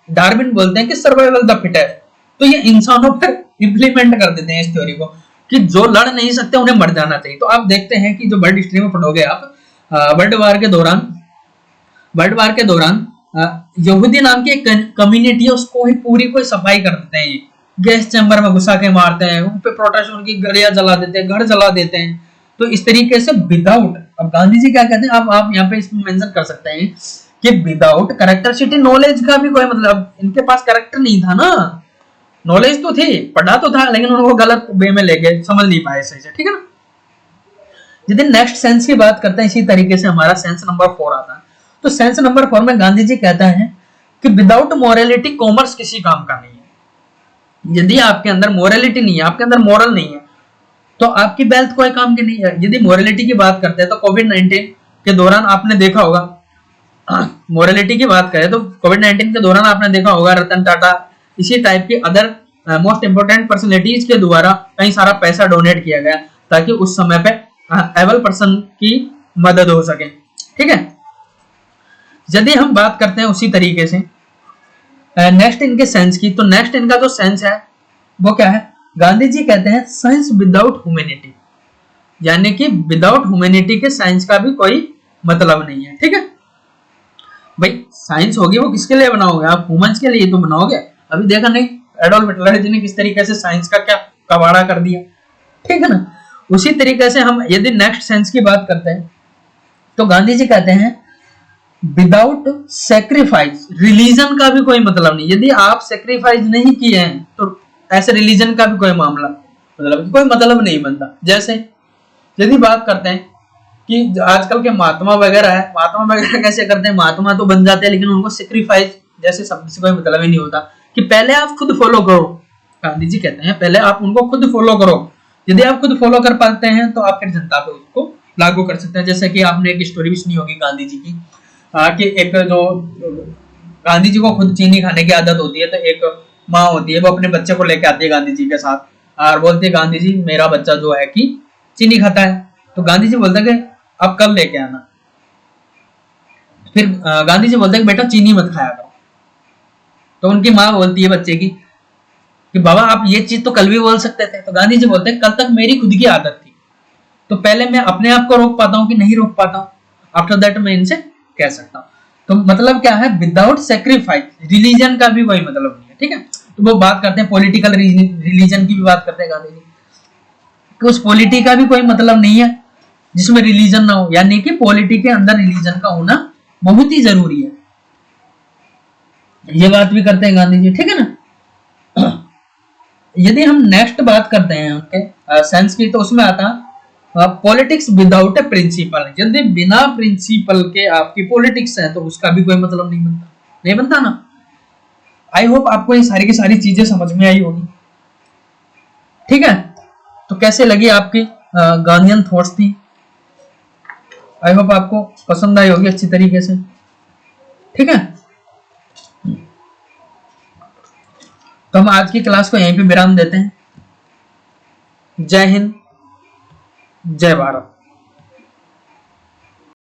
डार्विन बोलते हैं कि सर्वाइवल द फिटेस्ट। तो ये इंसानों पर इंप्लीमेंट कर देते हैं इस थ्योरी को कि जो लड़ नहीं सकते उन्हें मर जाना चाहिए। तो आप देखते हैं कि जो वर्ल्ड हिस्ट्री में पढ़ोगे आप, वर्ल्ड वार के दौरान यहूदी नाम की एक कम्युनिटी है, उसको ही पूरी कोई सफाई कर देते हैं, ये गैस चैम्बर में घुसा के मारते हैं, उन पे प्रोटेस्ट, उनकी गलियां जला देते हैं, घर जला देते हैं। तो इस तरीके से विदाउट, अब गांधी जी क्या कहते हैं, अब आप यहाँ पे इसमें मेंशन कर सकते हैं कि विदाउट कैरेक्टरिस्टिक नॉलेज का भी कोई मतलब, इनके पास कैरेक्टर नहीं था ना, नॉलेज तो थी, पढ़ा तो था, लेकिन उनको गलत वे में ले गए, समझ नहीं पाए सही से, ठीक है ना। यदि नेक्स्ट सेंस की बात करते हैं, इसी तरीके से हमारा सेंस नंबर 4 आता है। तो सेंस नंबर 4 में गांधी जी कहता है कि विदाउट मोरालिटी कॉमर्स किसी काम का नहीं है। यदि आपके अंदर मोरालिटी नहीं है, आपके अंदर मोरल नहीं है, तो आपकी वेल्थ कोई काम की नहीं है। यदि मोरालिटी की बात करते हैं तो कोविड-19 के दौरान आपने देखा होगा, मोरालिटी की बात करें तो कोविड-19 के दौरान आपने देखा होगा रतन टाटा, इसी टाइप की अदर मोस्ट इंपोर्टेंट पर्सनैलिटीज के द्वारा कई सारा पैसा डोनेट किया गया ताकि उस समय पे एबल पर्सन की मदद हो सके, ठीक है। यदि हम बात करते हैं उसी तरीके से नेक्स्ट इनके सेंस की, तो नेक्स्ट इनका जो सेंस है वो क्या है, गांधी जी कहते हैं साइंस विदाउट ह्यूमैनिटी, यानी कि विदाउट ह्यूमैनिटी के साइंस का भी कोई मतलब नहीं है, ठीक है भाई। साइंस होगी वो किसके लिए बनाओगे, आप ह्यूमंस के लिए तो बनाओगे। अभी देखा नहीं एडोल्फ हिटलर जी ने किस तरीके से साइंस का क्या कबाड़ा कर दिया, ठीक है ना। उसी तरीके से हम यदि नेक्स्ट सेंस की बात करते हैं तो गांधी जी कहते हैं विदाउट सेक्रीफाइस रिलीजन का भी कोई मतलब नहीं। यदि आप सेक्रीफाइस नहीं किए हैं तो ऐसे रिलीजन का भी कोई मामला मतलब कोई मतलब नहीं बनता। जैसे यदि बात करते हैं कि आजकल के महात्मा वगैरह है, महात्मा वगैरह कैसे करते हैं, महात्मा तो बन जाते हैं लेकिन उनको सेक्रीफाइस जैसे शब्द से कोई मतलब ही नहीं होता कि पहले आप खुद फॉलो करो। गांधी जी कहते हैं पहले आप उनको खुद फॉलो करो, यदि आप खुद फॉलो कर पाते हैं तो आप फिर जनता पे उसको लागू कर सकते हैं। जैसे कि आपने एक स्टोरी भी सुनी होगी गांधी जी की, कि एक जो गांधी जी को खुद चीनी खाने की आदत होती है, तो एक माँ होती है वो अपने बच्चे को लेके आती है गांधी जी के साथ और बोलती है गांधी जी मेरा बच्चा जो है कि चीनी खाता है। तो गांधी जी बोलते हैं कि अब कल लेके आना। फिर गांधी जी बोलते हैं कि बेटा चीनी मत खाया करो। तो उनकी माँ बोलती है बच्चे की कि बाबा आप ये चीज तो कल भी बोल सकते थे। तो गांधी जी बोलते हैं कल तक मेरी खुद की आदत थी, तो पहले मैं अपने आप को रोक पाता हूँ कि नहीं रोक पाता हूँ, आफ्टर दैट मैं इनसे कह सकता हूँ। तो मतलब क्या है, विदाउट सेक्रीफाइस रिलीजन का भी कोई मतलब नहीं है, ठीक है। तो वो बात करते हैं पॉलिटिकल रिलीजन की भी बात करते हैं गांधी जी कि उस पॉलिटी का भी कोई मतलब नहीं है जिसमें रिलीजन ना हो, यानी कि पॉलिटी के अंदर रिलीजन का होना बहुत ही जरूरी है। ये बात भी करते हैं गांधी जी, ठीक है ना। यदि हम नेक्स्ट बात करते हैं उनके सेंस की, तो उसमें आता पॉलिटिक्स विदाउट ए प्रिंसिपल। यदि बिना प्रिंसिपल के आपकी पॉलिटिक्स है तो उसका भी कोई मतलब नहीं बनता ना। आई होप आपको ये सारी की सारी चीजें समझ में आई होगी, ठीक है। तो कैसे लगी आपकी गांधीयन थॉट्स थी, आई होप आपको पसंद आई होगी अच्छी तरीके से, ठीक है। तो हम आज की क्लास को यहीं पे विराम देते हैं। जय हिंद, जय भारत।